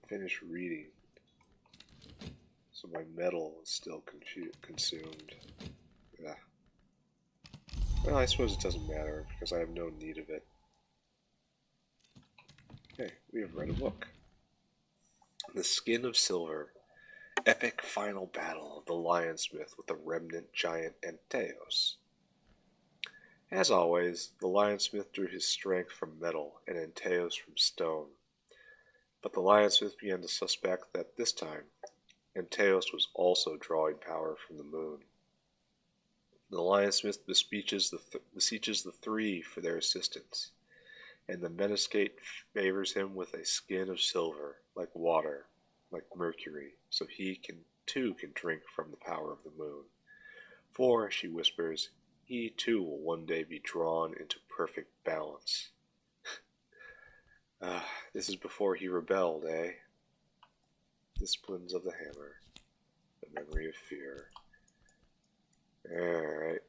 finish reading, so my metal is still consumed. Yeah. Well, I suppose it doesn't matter, because I have no need of it. Okay, we have read a book. The Skin of Silver. Epic final battle of the Lionsmith with the remnant giant Antaeus. As always, the Lionsmith drew his strength from metal and Antaeus from stone. But the Lionsmith began to suspect that this time, Antaeus was also drawing power from the moon. The Lionsmith beseeches the three for their assistance, and the Menascate favors him with a skin of silver, like water, like mercury, so he too can drink from the power of the moon. For, she whispers, he too will one day be drawn into perfect balance. This is before he rebelled, eh? Disciplines of the Hammer. The Memory of Fear. Alright.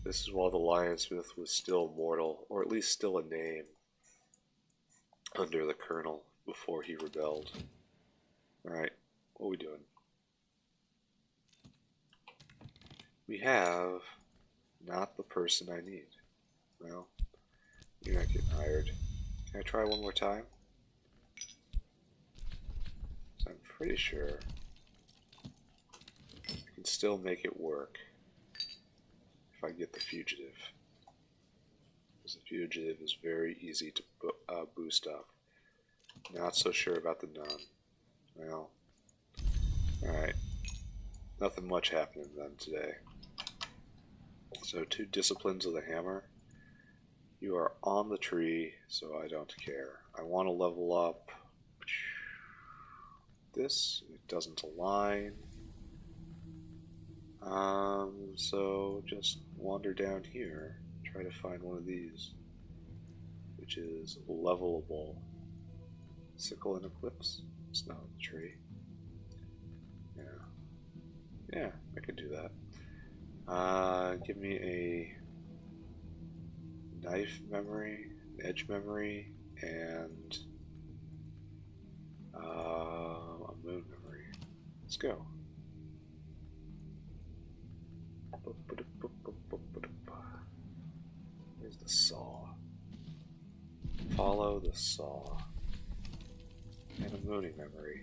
This is while the Lionsmith was still mortal, or at least still a name, under the Colonel, before he rebelled. Alright, what are we doing? We have not the person I need. Well, you're not getting hired. Can I try one more time? So I'm pretty sure I can still make it work if I get the fugitive. Because the fugitive is very easy to boost up. Not so sure about the nun. Well, alright. Nothing much happening then today. So 2 disciplines of the hammer. You are on the tree, so I don't care. I want to level up this. It doesn't align. So just wander down here. Try to find one of these, which is levelable. Sickle and Eclipse. It's not a tree. Yeah, I could do that. Give me a knife memory, edge memory, and a moon memory. Let's go. Where's the saw? Follow the saw. And a mooning memory.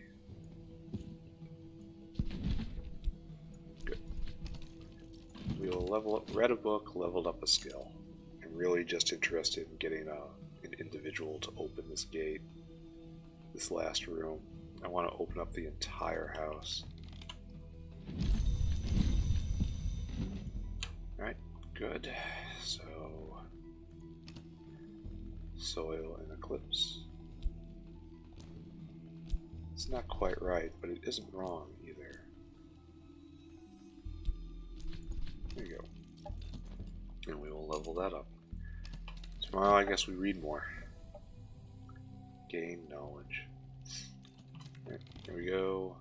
Good. We will level up. Read a book, leveled up a skill. I'm really just interested in getting an individual to open this gate. This last room. I want to open up the entire house. Alright, good. So, soil and eclipse. It's not quite right, but it isn't wrong either. There you go. And we will level that up. Tomorrow I guess we read more. Gain knowledge. Right, there we go.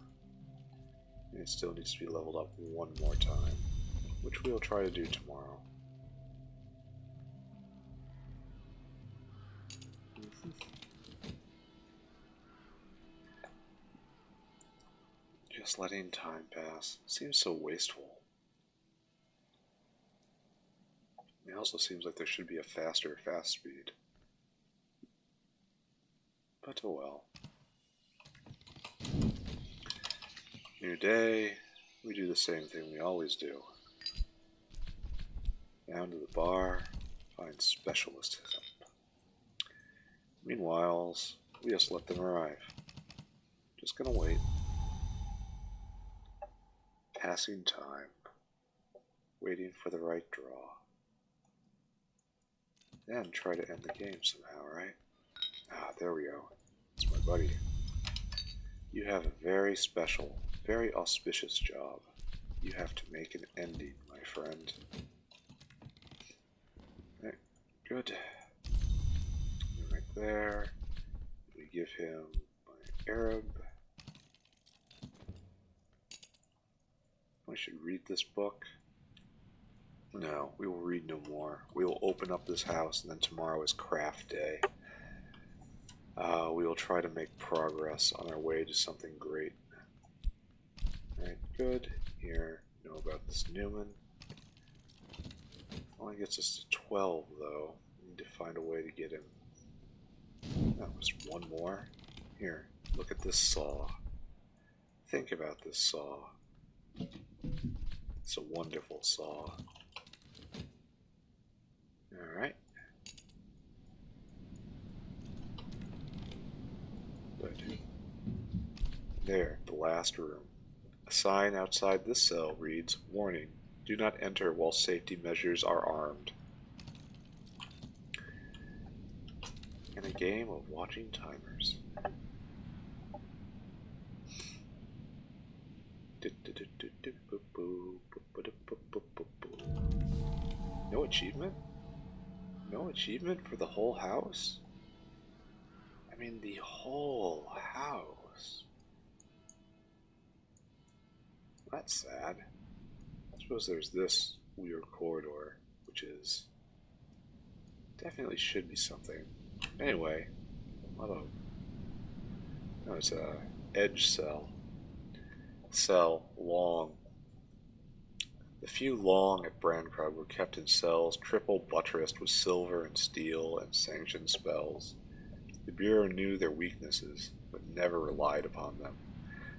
And it still needs to be leveled up one more time, which we'll try to do tomorrow. Just letting time pass seems so wasteful. It also seems like there should be a faster fast speed. But oh well. New day, we do the same thing we always do. Down to the bar, find specialist help. Meanwhile, we just let them arrive. Just gonna wait. Passing time. Waiting for the right draw. Then try to end the game somehow, right? Ah, there we go. It's my buddy. You have a very special, very auspicious job. You have to make an ending, my friend. Right, good. Right there. We give him my Arab. I should read this book. No, we will read no more. We will open up this house, and then tomorrow is craft day. We will try to make progress on our way to something great. Alright, good. Here, know about this Newman. Only gets us to 12, though. We need to find a way to get him. That was one more. Here, look at this saw. Think about this saw. It's a wonderful saw. Alright. Good. There, the last room. A sign outside this cell reads, "Warning, do not enter while safety measures are armed." In a game of watching timers. No achievement? No achievement for the whole house? I mean, the whole house. That's sad. I suppose there's this weird corridor, which is definitely should be something. Anyway, no, it's a edge cell. Cell long. The few long at Brandcrug were kept in cells triple buttressed with silver and steel and sanctioned spells. The Bureau knew their weaknesses, but never relied upon them.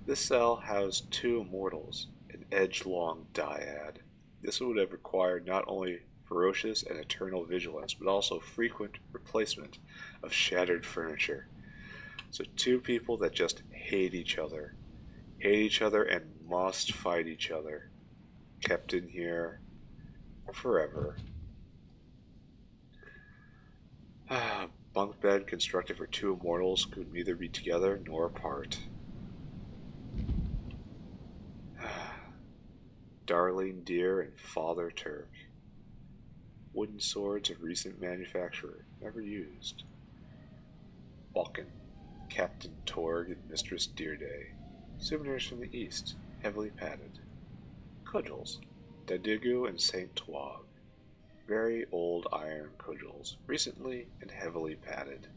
This cell housed 2 immortals, an edge-long dyad. This would have required not only ferocious and eternal vigilance, but also frequent replacement of shattered furniture. So 2 people that just hate each other and must fight each other, kept in here forever. Bunk bed constructed for 2 immortals could neither be together nor apart. Darling Deer and Father Turk. Wooden swords of recent manufacture, never used. Balkan, Captain Torg and Mistress Deerday. Souvenirs from the East, heavily padded. Cudgels, Dadigu and Saint Twag. Very old iron cudgels, recently and heavily padded.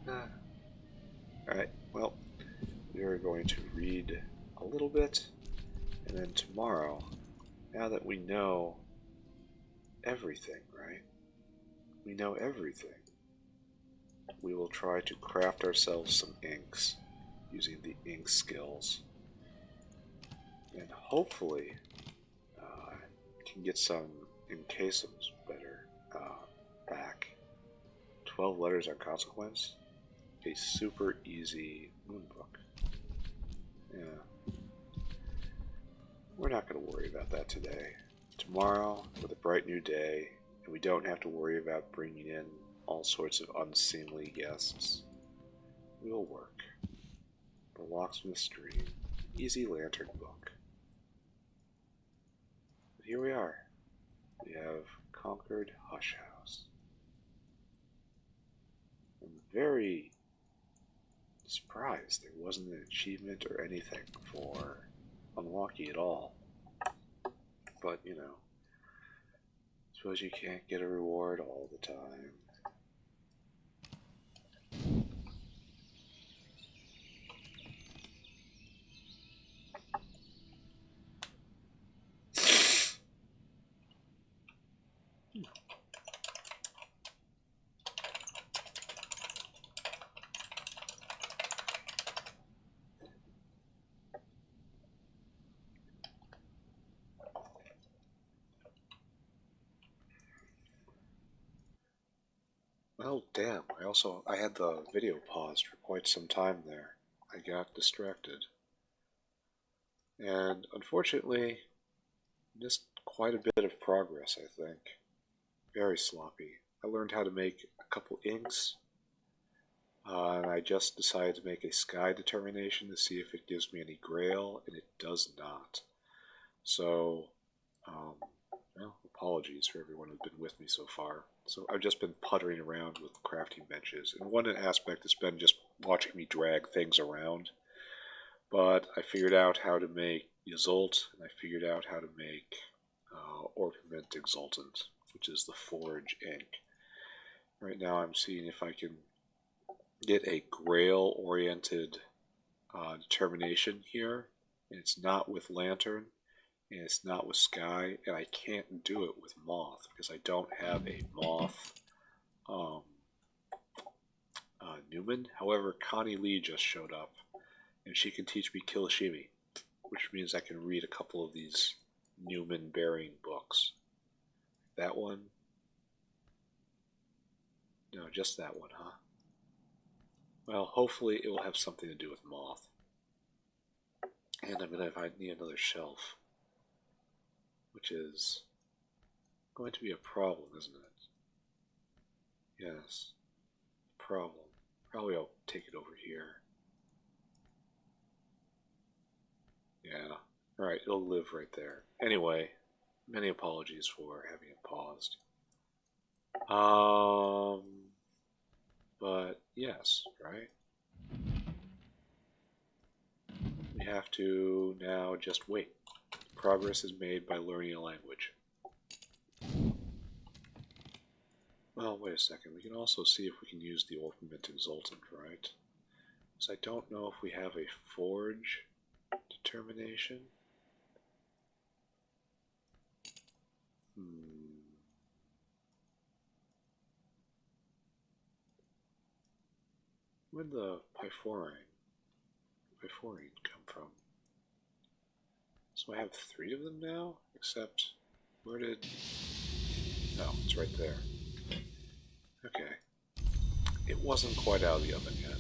Alright, well, we are going to read a little bit, and then tomorrow, now that we know everything, right? We know everything. We will try to craft ourselves some inks using the ink skills. And hopefully can get some encasums better back. 12 letters on consequence. A super easy moonbook. Yeah. We're not going to worry about that today. Tomorrow, with a bright new day, and we don't have to worry about bringing in all sorts of unseemly guests, we'll work. The Locksmith's Dream. Easy lantern book. here we are. We have conquered Hush House. I'm very surprised there wasn't an achievement or anything for unlucky at all. But, you know, suppose you can't get a reward all the time. Well, damn, I had the video paused for quite some time there. I got distracted. And unfortunately, missed quite a bit of progress, I think. Very sloppy. I learned how to make a couple inks, and I just decided to make a sky determination to see if it gives me any grail, and it does not. So, well, apologies for everyone who's been with me so far. So I've just been puttering around with crafting benches, and one aspect has been just watching me drag things around. But I figured out how to make Yzult, and I figured out how to make Orpiment Exultant, which is the Forge ink. Right now I'm seeing if I can get a grail-oriented determination here, and it's not with Lantern, and it's not with Sky, and I can't do it with Moth, because I don't have a Moth Newman. However, Connie Lee just showed up, and she can teach me Kirishimi, which means I can read a couple of these Newman-bearing books. That one? No, just that one, huh? Well, hopefully it will have something to do with Moth. And I'm going to need another shelf, which is going to be a problem, isn't it? Yes, problem. Probably I'll take it over here. Yeah, alright, it'll live right there. Anyway, many apologies for having it paused. But yes, right? We have to now just wait. Progress is made by learning a language. Well, wait a second. We can also see if we can use the Orpiment Exultant, right? Because I don't know if we have a Forge determination. Where'd the Pyphorine come from? So I have 3 of them now? Except, where did... No, it's right there. Okay. It wasn't quite out of the oven yet.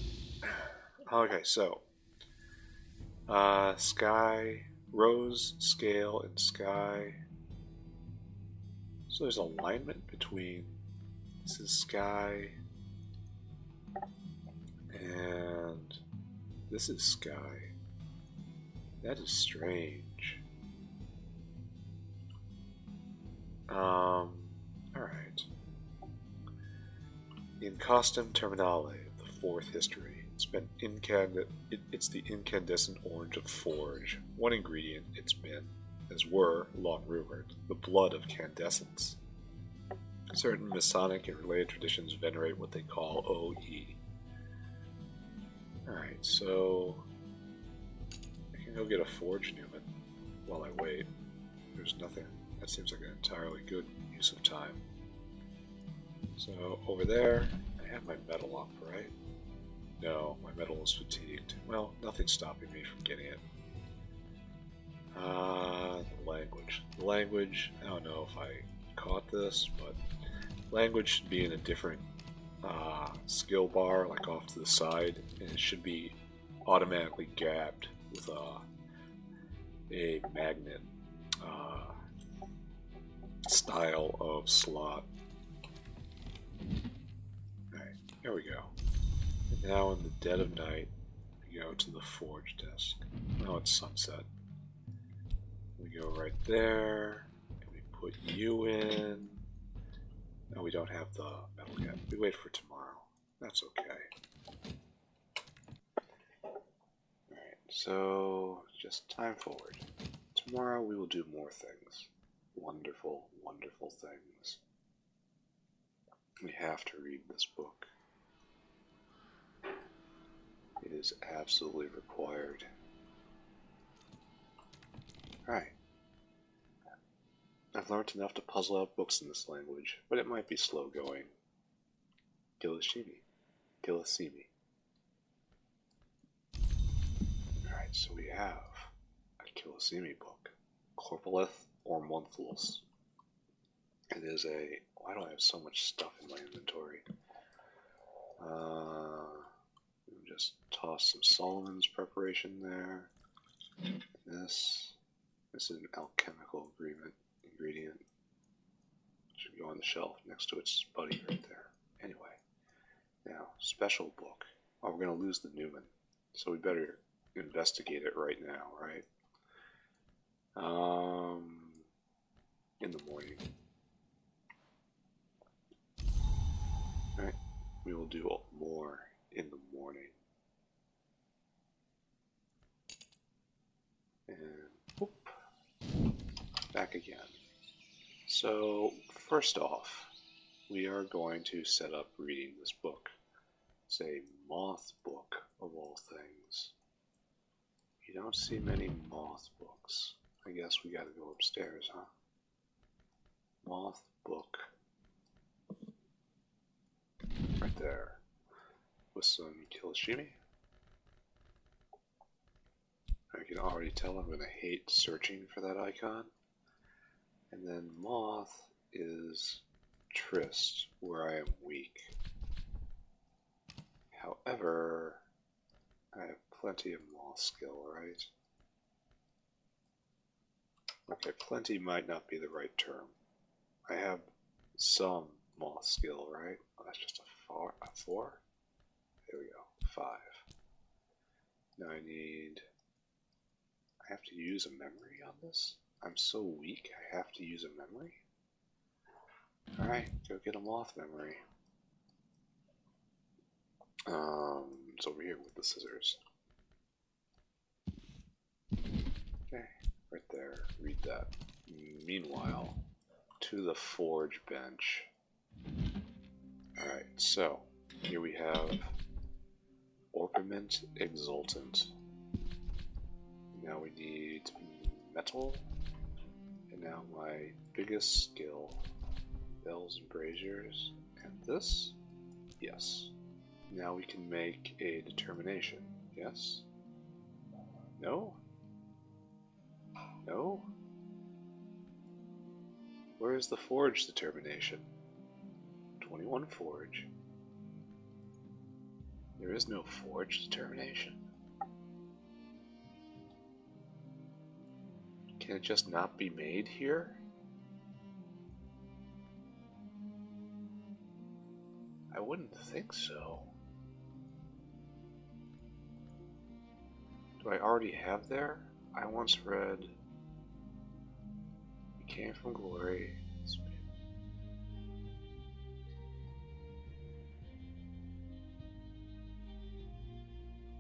Okay, so... Sky, Rose, Scale, and Sky. So there's alignment between... This is Sky... And... This is Sky. That is strange. Alright. In Costum Terminale, the 4th history, it's the incandescent orange of Forge. One ingredient it's been, as were, long rumored, the blood of candescence. Certain Masonic and related traditions venerate what they call OE. Alright, so I can go get a Forge Newman while I wait. There's nothing. That seems like an entirely good use of time. So over there, I have my metal up, right? No, my metal is fatigued. Well, nothing's stopping me from getting it. The language. The language, I don't know if I caught this, but language should be in a different skill bar, like off to the side, and it should be automatically gapped with a magnet style of slot. Alright, here we go. And now in the dead of night, we go to the forge desk. Now it's sunset. We go right there, put you in. No, we don't have the metal yet. We wait for tomorrow. That's okay. Alright, so just time forward. Tomorrow we will do more things. Wonderful, wonderful things. We have to read this book. It is absolutely required. Alright. I've learned enough to puzzle out books in this language, but it might be slow going. Gilashimi. Gilasimi. Alright, so we have a Gilasimi book. Corpoleth or Monthulus. It is a... Why do I have so much stuff in my inventory? Just toss some Solomon's preparation there. This is an alchemical ingredient. Should go on the shelf next to its buddy right there. Anyway, now special book. Oh, we're gonna lose the Newman, so we better investigate it right now, right? In the morning. Alright, we will do more in the morning. And whoop, back again. So first off, we are going to set up reading this book. It's a moth book of all things. You don't see many moth books. I guess we gotta go upstairs, huh? Moth book. Right there. With some Kilishimi. I can already tell I'm going to hate searching for that icon. And then Moth is Trist, where I am weak. However, I have plenty of Moth skill, right? Okay, plenty might not be the right term. I have some Moth skill, right? Oh, that's just a 4? There we go, 5. Now I have to use a memory on this? I'm so weak, I have to use a memory? Alright, go get a moth memory. It's over here with the scissors. Okay, right there, read that. Meanwhile, to the forge bench. Alright, so, here we have Orpiment Exultant. Now we need metal, and now my biggest skill, bells and braziers, and this, yes. Now we can make a determination, yes? No? No? Where is the forge determination? 21 forge. There is no forge determination. Can it just not be made here? I wouldn't think so. Do I already have there? I once read, "You came from glory."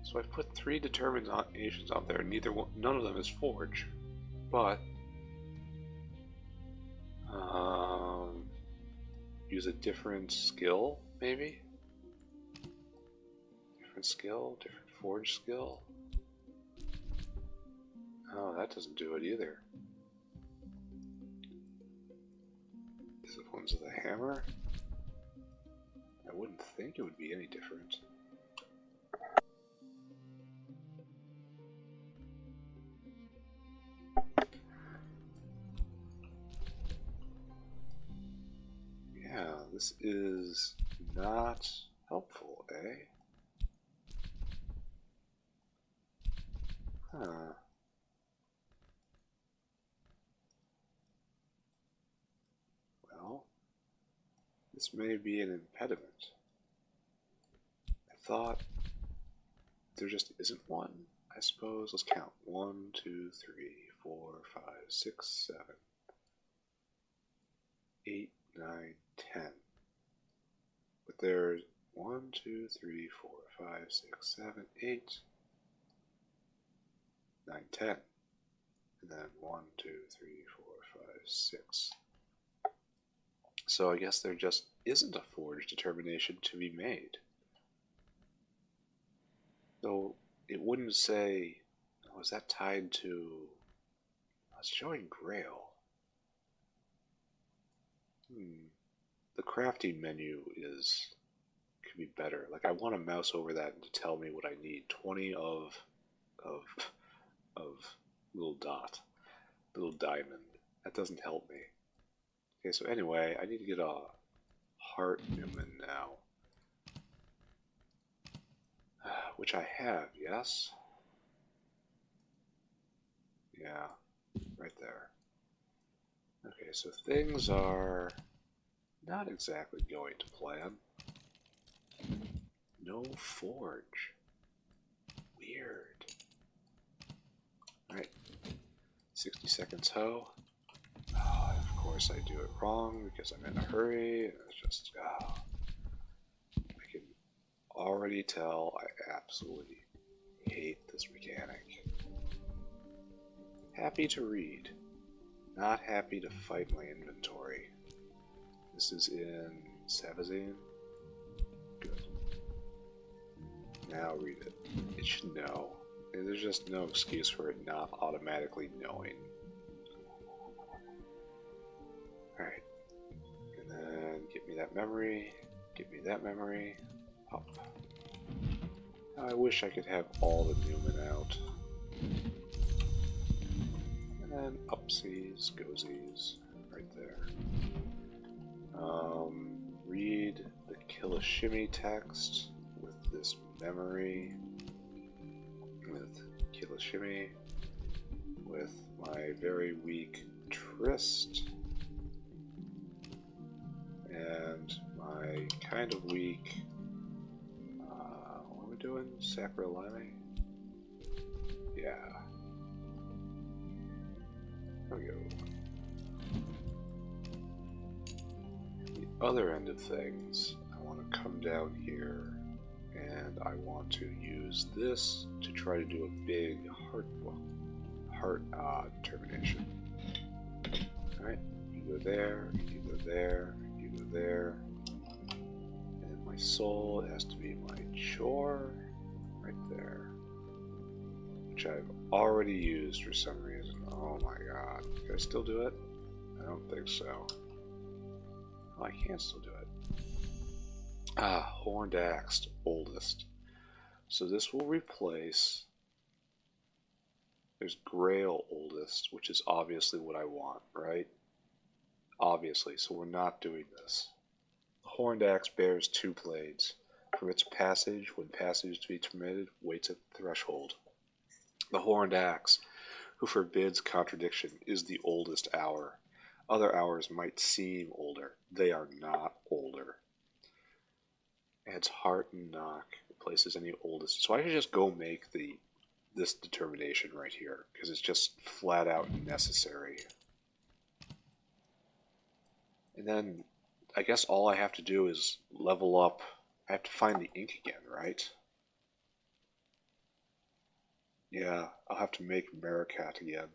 So I've put 3 determinations out there. None of them is forge, but use a different skill, maybe. Different skill, different forge skill. Oh, that doesn't do it either. Disciplines of the hammer. I wouldn't think it would be any different. This is not helpful, eh? Huh. Well, this may be an impediment. I thought there just isn't one. I suppose, let's count. 1, 2, 3, 4, 5, 6, 7. 8, 9, 10. But there's 1, 2, 3, 4, 5, 6, 7, 8, 9, 10. And then 1, 2, 3, 4, 5, 6. So I guess there just isn't a forged determination to be made. Though it wouldn't say, oh, is that tied to, it's showing Grail. The crafting menu could be better. Like I want to mouse over that to tell me what I need. 20 of little dot, little diamond. That doesn't help me. Okay, so anyway, I need to get a heart Newman now. Which I have, yes? Yeah, right there. Okay, so things are not exactly going to plan. No forge. Weird. Alright. 60 seconds hoe. Oh, of course I do it wrong because I'm in a hurry. And it's just, I can already tell I absolutely hate this mechanic. Happy to read. Not happy to fight my inventory. This is in XVII. Good. Now read it. It should know. There's just no excuse for it not automatically knowing. Alright. And then get me that memory. Get me that memory. Up. I wish I could have all the Newman out. And then upsies, goesies, right there. Read the Kilashimi text with this memory, with Kilashimi, with my very weak Trist, and my kind of weak, what are we doing? Sacralime? Yeah. There we go. The other end of things, I want to come down here and I want to use this to try to do a big heart determination. Alright, you go there, you go there, you go there. And my soul has to be my chore right there. Which I've already used for some reason. Oh my god. Can I still do it? I don't think so. Oh, I can still do it. Horned Axe, oldest. So this will replace... There's Grail oldest, which is obviously what I want, right? Obviously, so we're not doing this. The Horned Axe bears 2 blades. For its passage, when passage to be permitted, waits at the threshold. The Horned Axe, who forbids contradiction, is the oldest hour. Other hours might seem older. They are not older. Adds heart and knock. Replaces any oldest. So I should just go make this determination right here, because it's just flat out necessary. And then I guess all I have to do is level up. I have to find the ink again, right? Yeah, I'll have to make Marakat again.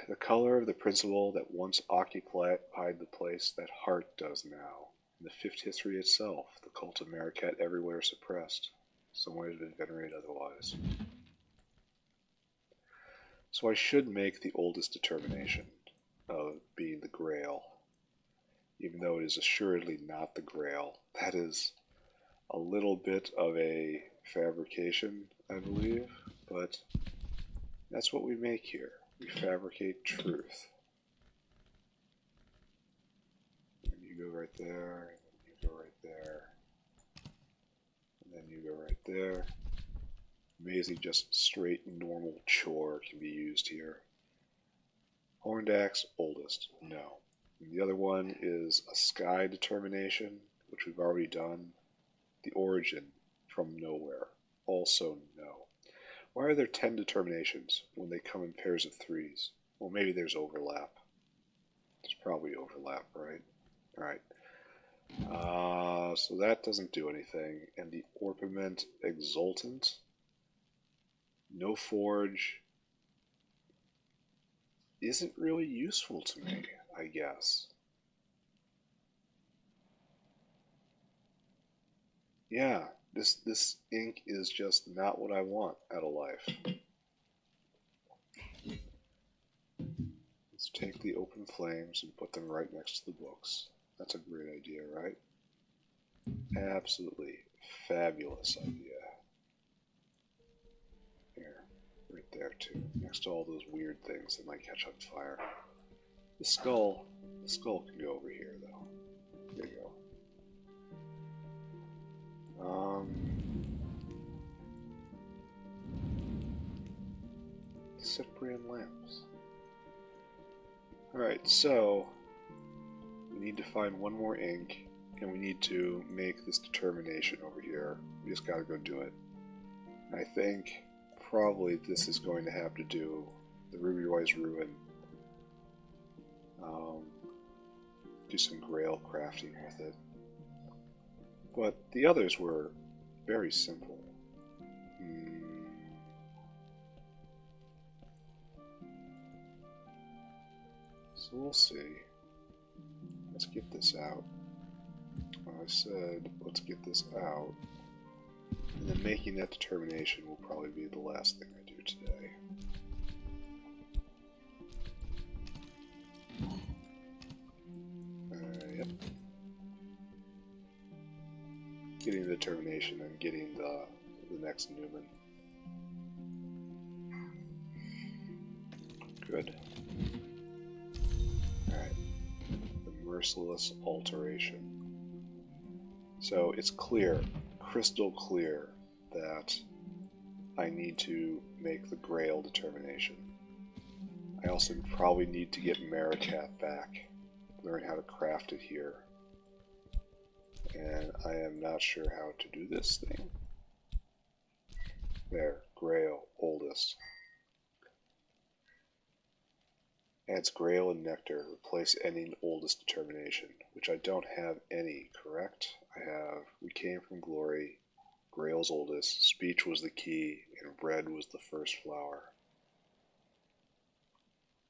The color of the principle that once occupied the place that heart does now. In the 5th history itself, the cult of Marakat everywhere suppressed. Somewhere has been venerated otherwise. So I should make the oldest determination of being the Grail. Even though it is assuredly not the Grail. That is a little bit of a fabrication, I believe, but that's what we make here. We fabricate truth. And you go right there, and you go right there, and then you go right there. Amazing, just straight normal chore can be used here. Horned Axe, oldest, no. And the other one is a sky determination, which we've already done. The origin, from nowhere, also no. Why are there 10 determinations when they come in pairs of 3s? Well, maybe there's overlap. probably overlap, right? Alright. So that doesn't do anything. And the Orpiment Exultant. No Forge isn't really useful to me, I guess. Yeah, this ink is just not what I want out of life. Let's take the open flames and put them right next to the books. That's a great idea, right? Absolutely fabulous idea. Here, right there too, next to all those weird things that might catch on fire. The skull can go over here though. There you go. Cyprian lamps. Alright, so we need to find one more ink, and we need to make this determination over here. We just gotta go do it. I think probably this is going to have to do the Ruby Wise Ruin. Do some grail crafting with it. But the others were very simple. So we'll see. Let's get this out. I said, let's get this out. And then making that determination will probably be the last thing I do today. Yep. Getting the determination and getting the next Newman. Good. Alright. The Merciless Alteration. So it's clear, crystal clear, that I need to make the Grail determination. I also probably need to get Marakat back, learn how to craft it here. And I am not sure how to do this thing. There, Grail, oldest. Adds Grail and Nectar, replace any oldest determination, which I don't have any, correct? I have, we came from glory, Grail's oldest, speech was the key, and red was the first flower.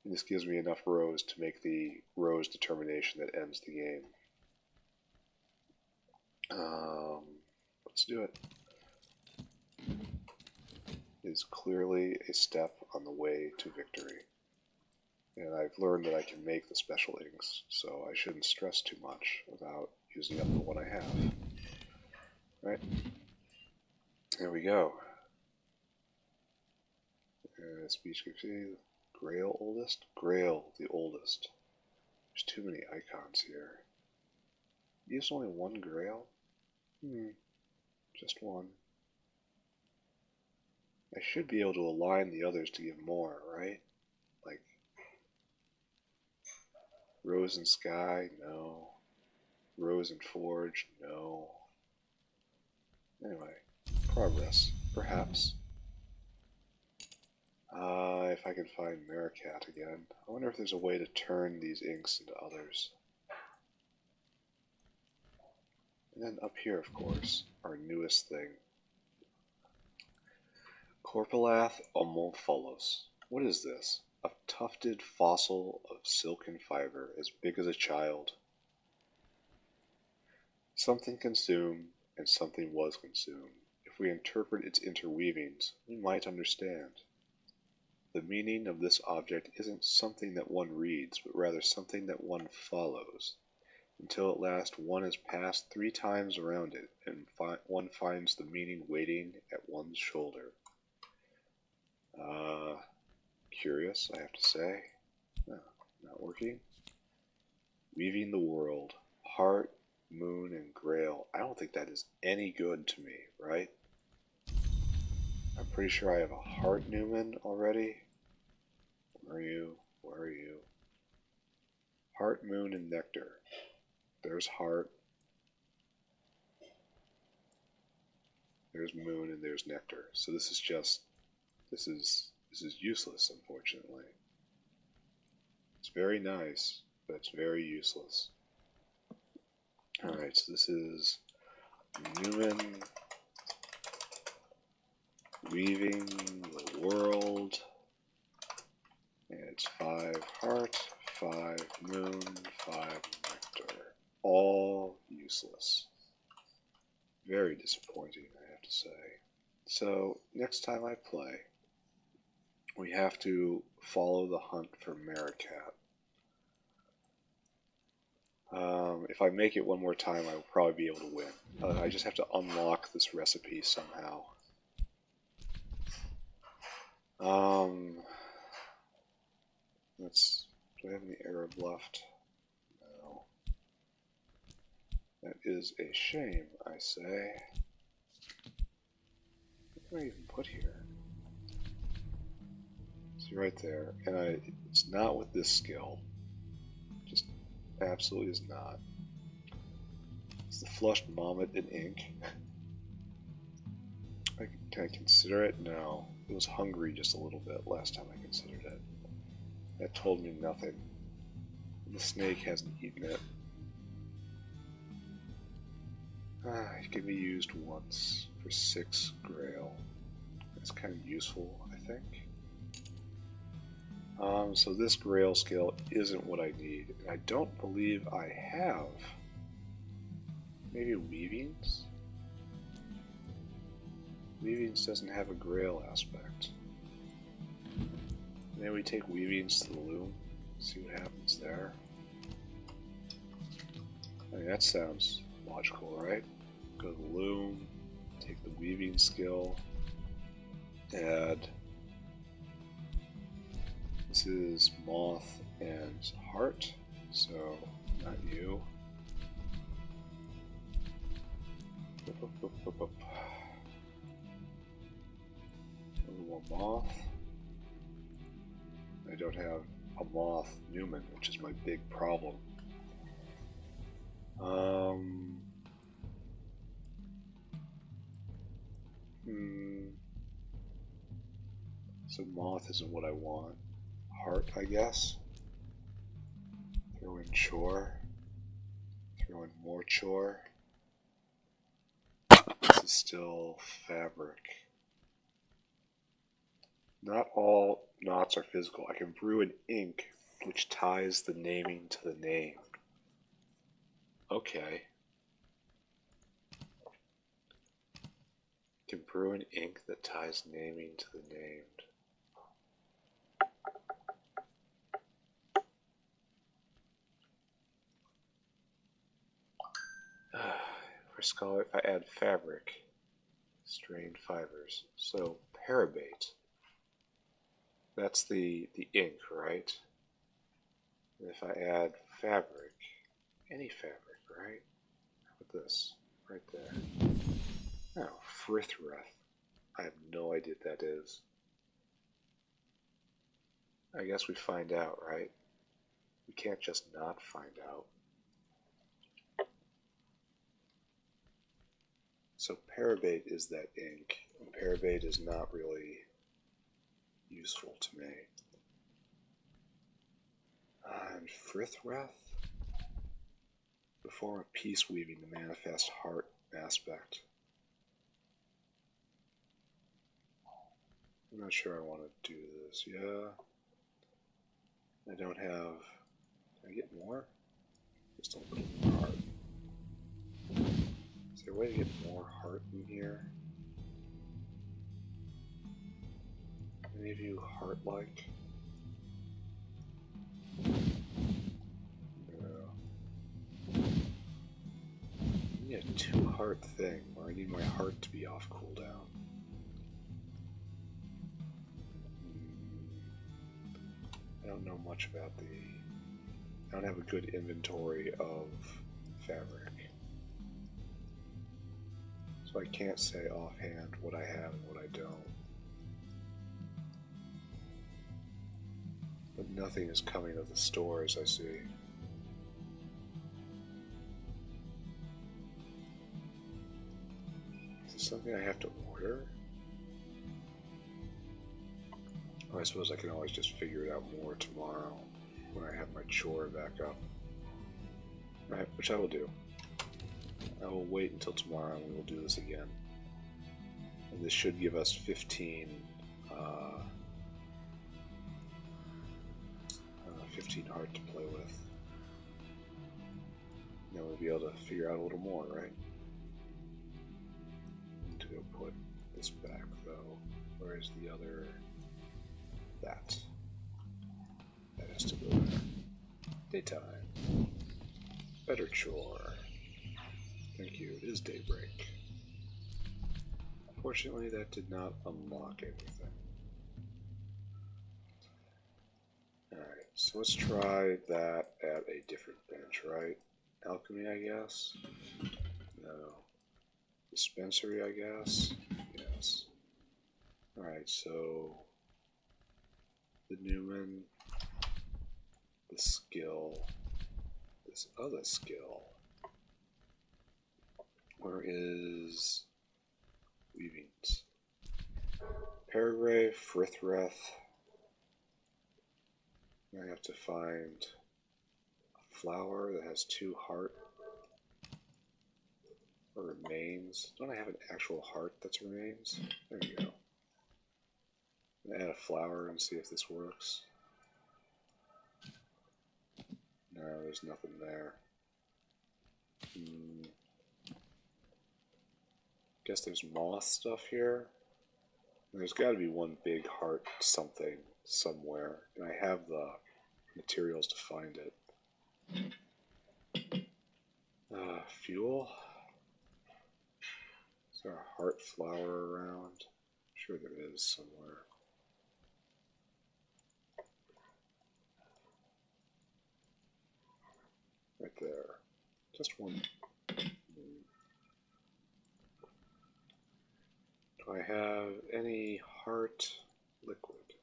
And this gives me enough rows to make the rose determination that ends the game. Let's do it. It is clearly a step on the way to victory. And I've learned that I can make the special inks, so I shouldn't stress too much about using up the one I have. Right? There we go. And speech gives you Grail oldest? Grail the oldest. There's too many icons here. Use only one Grail? Just one. I should be able to align the others to give more, right? Like Rose and Sky, no. Rose and Forge, no. Anyway, progress, perhaps. If I can find Marakat again. I wonder if there's a way to turn these inks into others. And then up here, of course, our newest thing. Corpulath Omopholos. What is this? A tufted fossil of silken fiber, as big as a child. Something consumed, and something was consumed. If we interpret its interweavings, we might understand. The meaning of this object isn't something that one reads, but rather something that one follows, until at last one has passed 3 times around it, and one finds the meaning waiting at one's shoulder. Curious, I have to say. No, not working. Weaving the world. Heart, moon, and grail. I don't think that is any good to me, right? I'm pretty sure I have a heart Newman already. Where are you? Where are you? Heart, moon, and nectar. There's heart. There's moon, and there's nectar. So this is just, this is useless, unfortunately. It's very nice, but it's very useless. Alright, so this is Newman weaving the world. And it's 5 heart, 5 moon, 5 nectar. All useless. Very disappointing, I have to say. So, next time I play, we have to follow the hunt for Marakat. If I make it one more time, I will probably be able to win. I just have to unlock this recipe somehow. Do I have any Arab left? No. That is a shame, I say. What can I even put here? See right there, and it's not with this skill. Just absolutely is not. It's the flushed vomit in ink. Can I consider it? No. It was hungry just a little bit last time I considered it. That told me nothing. The snake hasn't eaten it. It can be used once for 6 grail. That's kind of useful, I think. So this grail skill isn't what I need. And I don't believe I have. Maybe weavings? Weavings doesn't have a grail aspect. Maybe we take weavings to the loom, see what happens there. I mean, that sounds logical, right? Go to the loom, take the weaving skill, add. This is moth and heart, so not you. A little more moth. I don't have a moth Newman, which is my big problem. So moth isn't what I want. Heart, I guess. Throw in chore. Throw in more chore. This is still fabric. Not all knots are physical. I can brew an ink which ties the naming to the name. Okay. Can brew an ink that ties naming to the named. For scholar, if I add fabric, strained fibers. So parabate. That's the ink, right? And if I add fabric, any fabric, right? How about this? Right there. Oh, Frithrath. I have no idea what that is. I guess we find out, right? We can't just not find out. So parabate is that ink, and parabate is not really useful to me. And Frithrath? Perform a piece weaving to manifest heart aspect. I'm not sure I want to do this. Yeah. I don't have... Can I get more? Just a little more heart. Is there a way to get more heart in here? Any of you heart-like? No. I need a 2-heart thing, or I need my heart to be off cooldown. I don't know much about the... I don't have a good inventory of fabric. So I can't say offhand what I have and what I don't. But nothing is coming of the stores, I see. Is this something I have to order? Oh, I suppose I can always just figure it out more tomorrow when I have my chore back up. Alright, which I will do. I will wait until tomorrow and we will do this again. And this should give us 15 heart to play with. Then we'll be able to figure out a little more, right? Need to go put this back though. Where is the other? That. That has to go there. Daytime. Better chore. Thank you, it is daybreak. Unfortunately, that did not unlock anything. Alright, so let's try that at a different bench, right? Alchemy, I guess? No. Dispensary, I guess? Yes. Alright, so the Newman, the skill, this other skill. Where is Weavings? Paragraph, Frithrath. I have to find a flower that has 2 heart. Or remains. Don't I have an actual heart that's remains? There you go. I'm gonna add a flower and see if this works. No, there's nothing there. Guess there's moth stuff here. There's got to be one big heart something somewhere, and I have the materials to find it. Fuel? Is there a heart flower around? I'm sure there is somewhere. Right there. Just one. Do I have any heart liquid?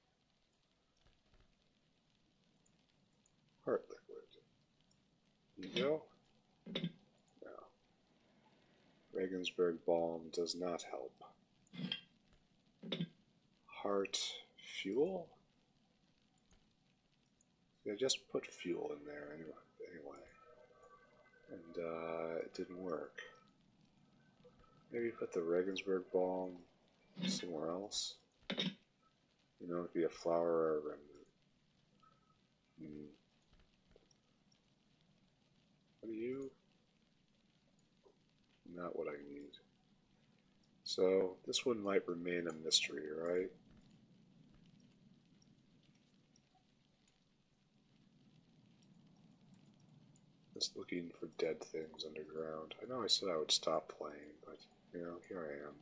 Heart liquid. You go? No. Regensburg balm does not help. Heart fuel? I just put fuel in there anyway. And it didn't work. Maybe put the Regensburg balm somewhere else. You know, it could be a flower or a remnant. What are you? Not what I need. So, this one might remain a mystery, right? Just looking for dead things underground. I know I said I would stop playing, but, you know, here I am.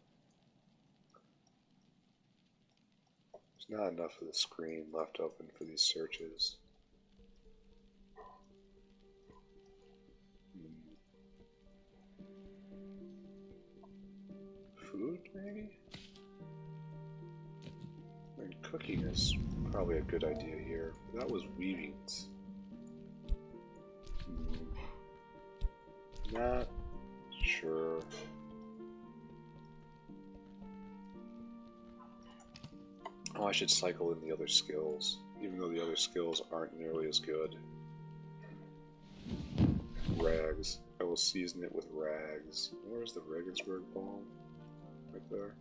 There's not enough of the screen left open for these searches. Food, maybe? I mean, cooking is probably a good idea here. That was weavings. Not sure. Oh, I should cycle in the other skills, even though the other skills aren't nearly as good. Rags. I will season it with rags. Where's the Regensburg balm? Right there.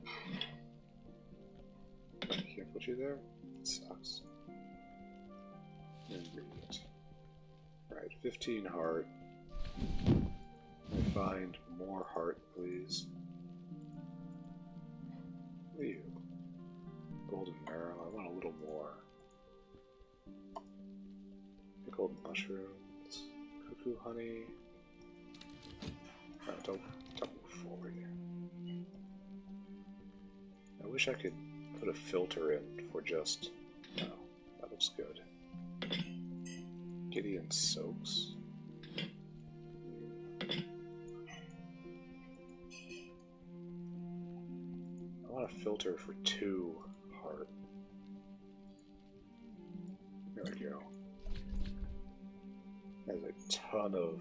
I can't put you there? It sucks. Ingredient. Alright, 15 heart. Can I find more heart, please? What are you? Golden marrow. I want a little more. Pickled mushrooms. Cuckoo honey. No, don't move forward. I wish I could put a filter in for just... No, that looks good. Gideon soaks. I want a filter for 2 heart. There we go. There's a ton of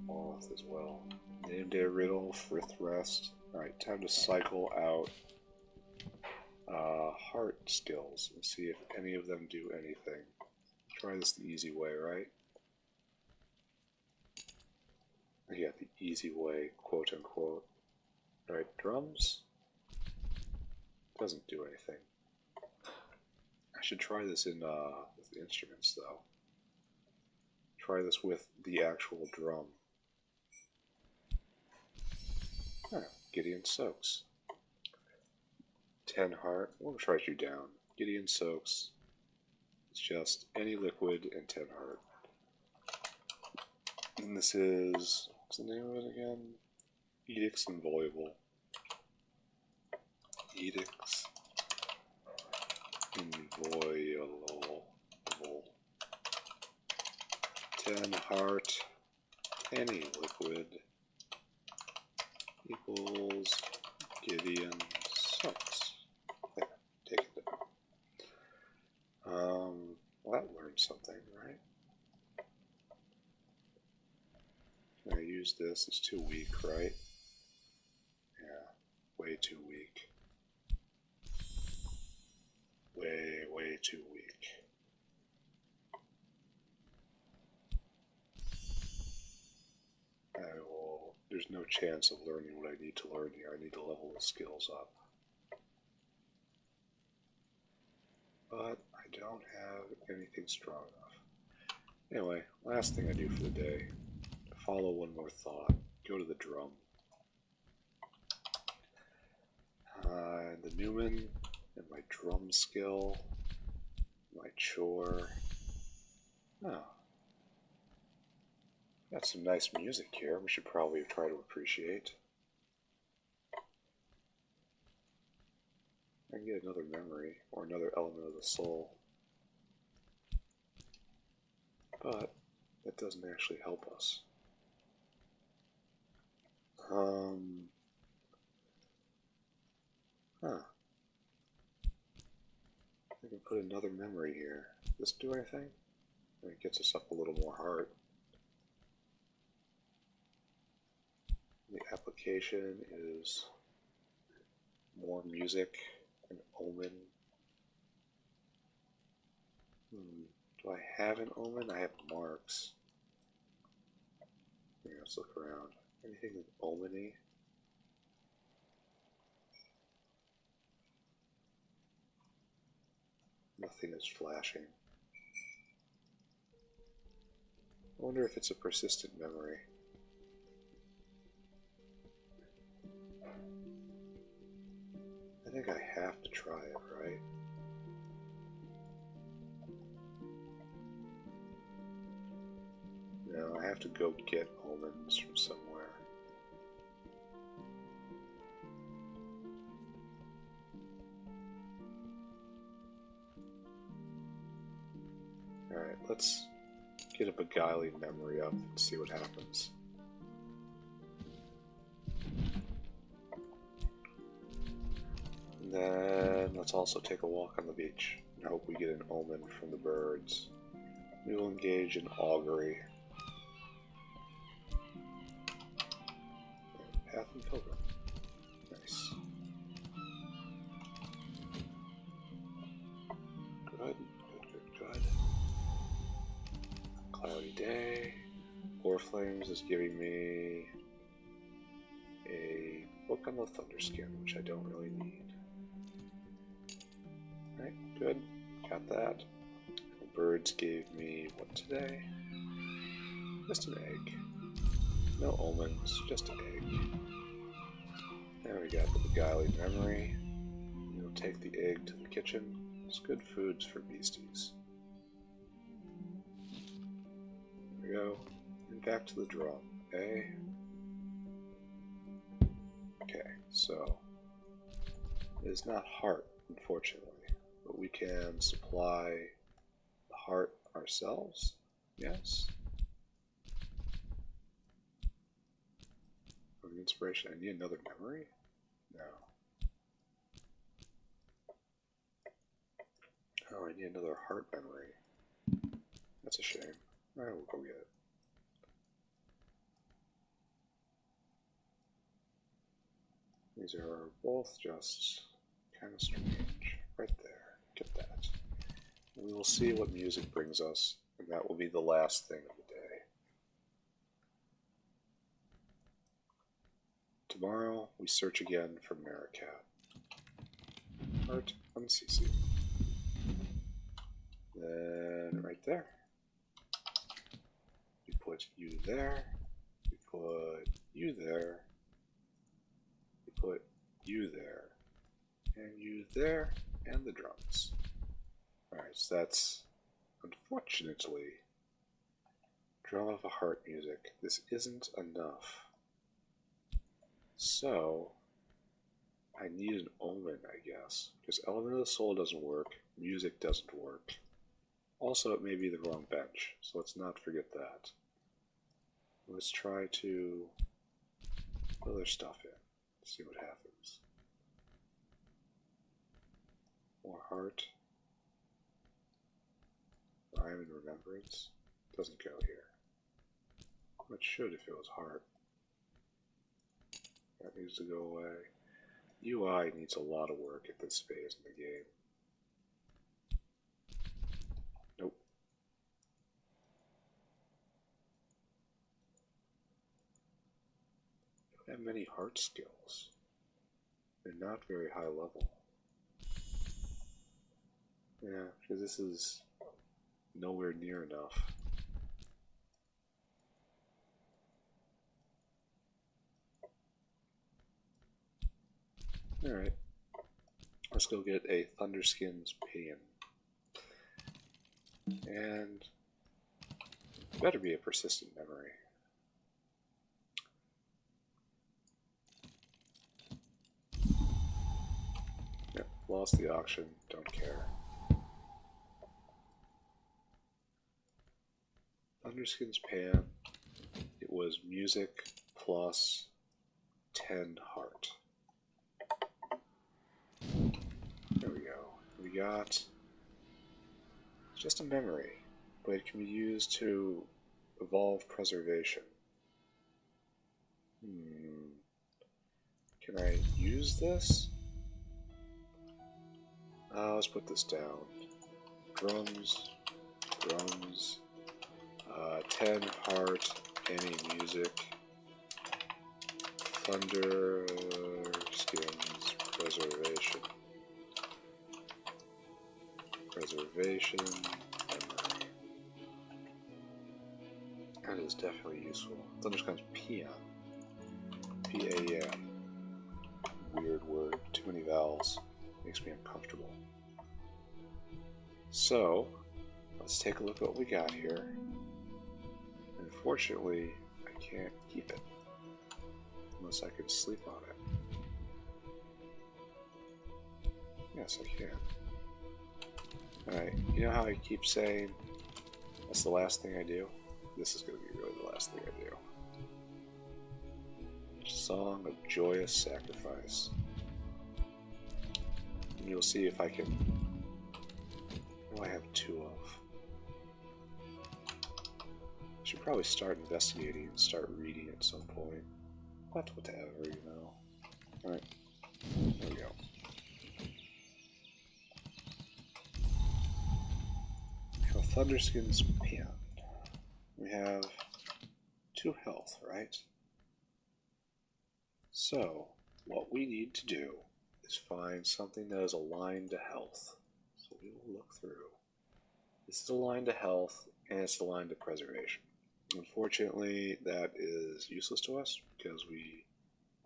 moth as well. Name day riddle, frith rest. Alright, time to cycle out heart skills and see if any of them do anything. Try this the easy way, right? Yeah, the easy way, quote unquote. Alright, drums. Doesn't do anything. I should try this in with instruments though. Try this with the actual drum. Oh, Gideon soaks. 10 heart. We'll try you down. Gideon soaks. It's just any liquid and 10 heart. And this is, what's the name of it again? Edicts Inviolable. Edicts Inviolable. 10 heart, any liquid equals Gideon soaks. There, take it down. Well, that learned something, right? Can I use this? It's too weak, right? Yeah, way too weak. Way too weak. There's no chance of learning what I need to learn here. I need to level the skills up. But I don't have anything strong enough. Anyway, last thing I do for the day. Follow one more thought. Go to the drum. The Newman and my drum skill. My chore. Oh. Got some nice music here. We should probably try to appreciate. I can get another memory or another element of the soul. But that doesn't actually help us. I can put another memory here. Does this do anything? It gets us up a little more heart. The application is more music, an omen. Do I have an omen? I have marks. Yeah, let's look around. Anything that's omen-y? Nothing is flashing. I wonder if it's a persistent memory. I think I have to try it, right? No, I have to go get omens from somewhere. Alright, let's get a beguiling memory up and see what happens. And then let's also take a walk on the beach and hope we get an omen from the birds. We will engage in augury. Path and Pilgrim. Nice. Good. Cloudy day. Orflames is giving me a book on the Thunderskin, which I don't really need. Alright, good. Got that. The birds gave me what today? Just an egg. No omens, just an egg. There we got the beguiling memory. We'll take the egg to the kitchen. It's good foods for beasties. There we go. And back to the drum. Okay. Okay, so it is not heart, unfortunately, but we can supply the heart ourselves. Yes. Inspiration. I need another memory? No. Oh, I need another heart memory. That's a shame. Alright, we'll go get it. These are both just kind of strange. Right there. Get that. We will see what music brings us, and that will be the last thing of the day. Tomorrow, we search again for Marakat. Heart unceasing. Then, right there. We put you there. We put you there. We put you there. And you there. And the drums. Alright, so that's, unfortunately, Drum of a Heart music. This isn't enough. So, I need an omen, I guess. Because Element of the Soul doesn't work, music doesn't work. Also, it may be the wrong bench, so let's not forget that. Let's try to put other stuff in, see what happens. More heart. Rhyme and remembrance. Doesn't go here. It should if it was heart. That needs to go away. UI needs a lot of work at this phase in the game. Nope. I don't have many heart skills. They're not very high level. Yeah, because this is nowhere near enough. Alright. Let's go get a Thunderskin's Pain. And better be a persistent memory. Yep, lost the auction, don't care. Thunderskin's Pan, it was music plus 10 heart. There we go. We got just a memory, but it can be used to evolve preservation. Can I use this? Let's put this down. Drums, drums, 10 heart, any music, thunder, skins, preservation. Preservation, memory. That is definitely useful. Thunderskins Pian. P-A-N. Weird word. Too many vowels. Makes me uncomfortable. So, let's take a look at what we got here. Unfortunately, I can't keep it. Unless I can sleep on it. Yes, I can. Alright, you know how I keep saying that's the last thing I do? This is going to be really the last thing I do. Song of Joyous Sacrifice. And you'll see if I can... What do I have 2 of? I should probably start investigating and start reading at some point. But whatever, you know. Alright, there we go. Thunderskin's Pan. We have 2 health, right? So, what we need to do is find something that is aligned to health. So we will look through. This is aligned to health, and it's aligned to preservation. Unfortunately, that is useless to us, because we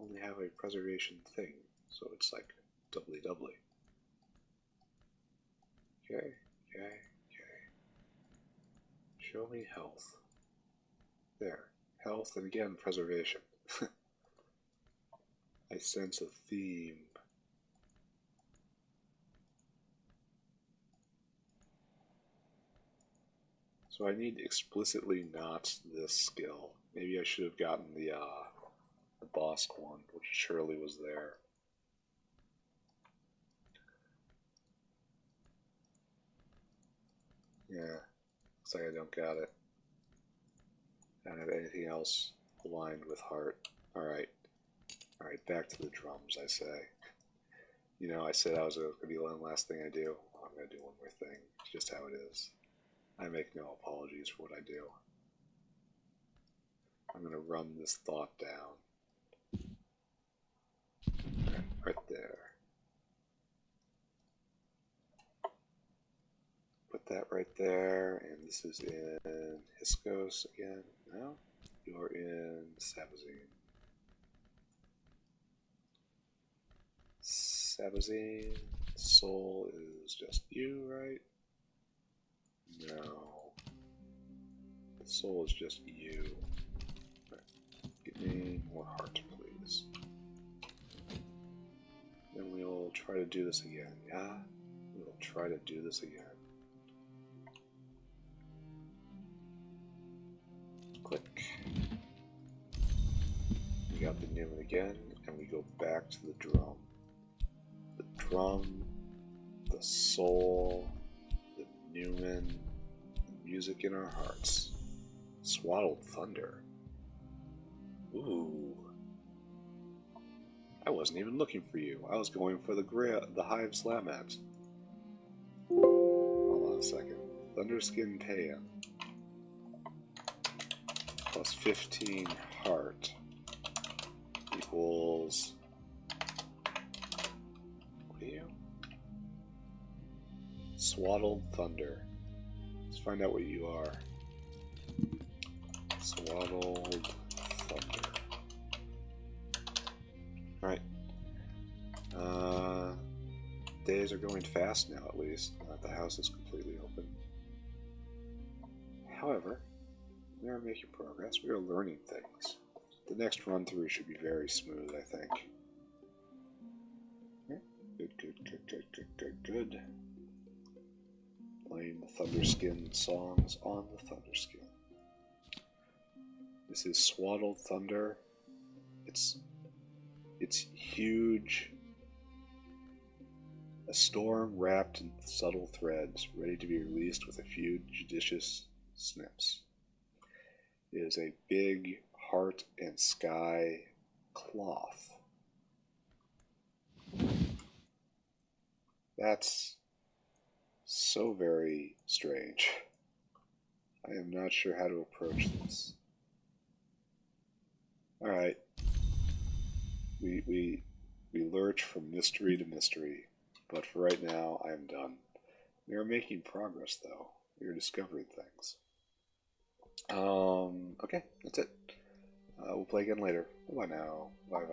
only have a preservation thing. So it's like doubly. Okay. Show me health. There. Health and again preservation. I sense a theme. So I need explicitly not this skill. Maybe I should have gotten the boss one, which surely was there. Yeah. Looks like I don't got it. I don't have anything else aligned with heart. Alright. Alright, back to the drums, I say. You know, I said I was going to be the last thing I do. I'm going to do one more thing. It's just how it is. I make no apologies for what I do. I'm going to run this thought down. Right there. Put that right there, and this is in Hiskos again. No, you're in Sabazine. Sabazine, soul is just you, right? No. The soul is just you. Right. Give me more heart, please. Then we'll try to do this again, yeah? We'll try to do this again. Click. We got the Newman again, and we go back to the drum. The drum, the soul, the Newman, the music in our hearts. Swaddled thunder. Ooh. I wasn't even looking for you. I was going for the Hive Slamat. Hold on a second. Thunderskin Payan. Plus 15 heart equals... What are you? Swaddled Thunder. Let's find out what you are. Swaddled Thunder. Alright. Days are going fast now, at least. The house is completely open. However, we are making progress. We are learning things. The next run through should be very smooth, I think. Good. Playing the Thunderskin songs on the Thunderskin. This is Swaddled Thunder. It's huge. A storm wrapped in subtle threads, ready to be released with a few judicious snips. It is a big heart and sky cloth. That's so very strange. I am not sure how to approach this. Alright. We lurch from mystery to mystery, but for right now, I am done. We are making progress, though. We are discovering things. Okay, that's it. We'll play again later. Bye now. Bye.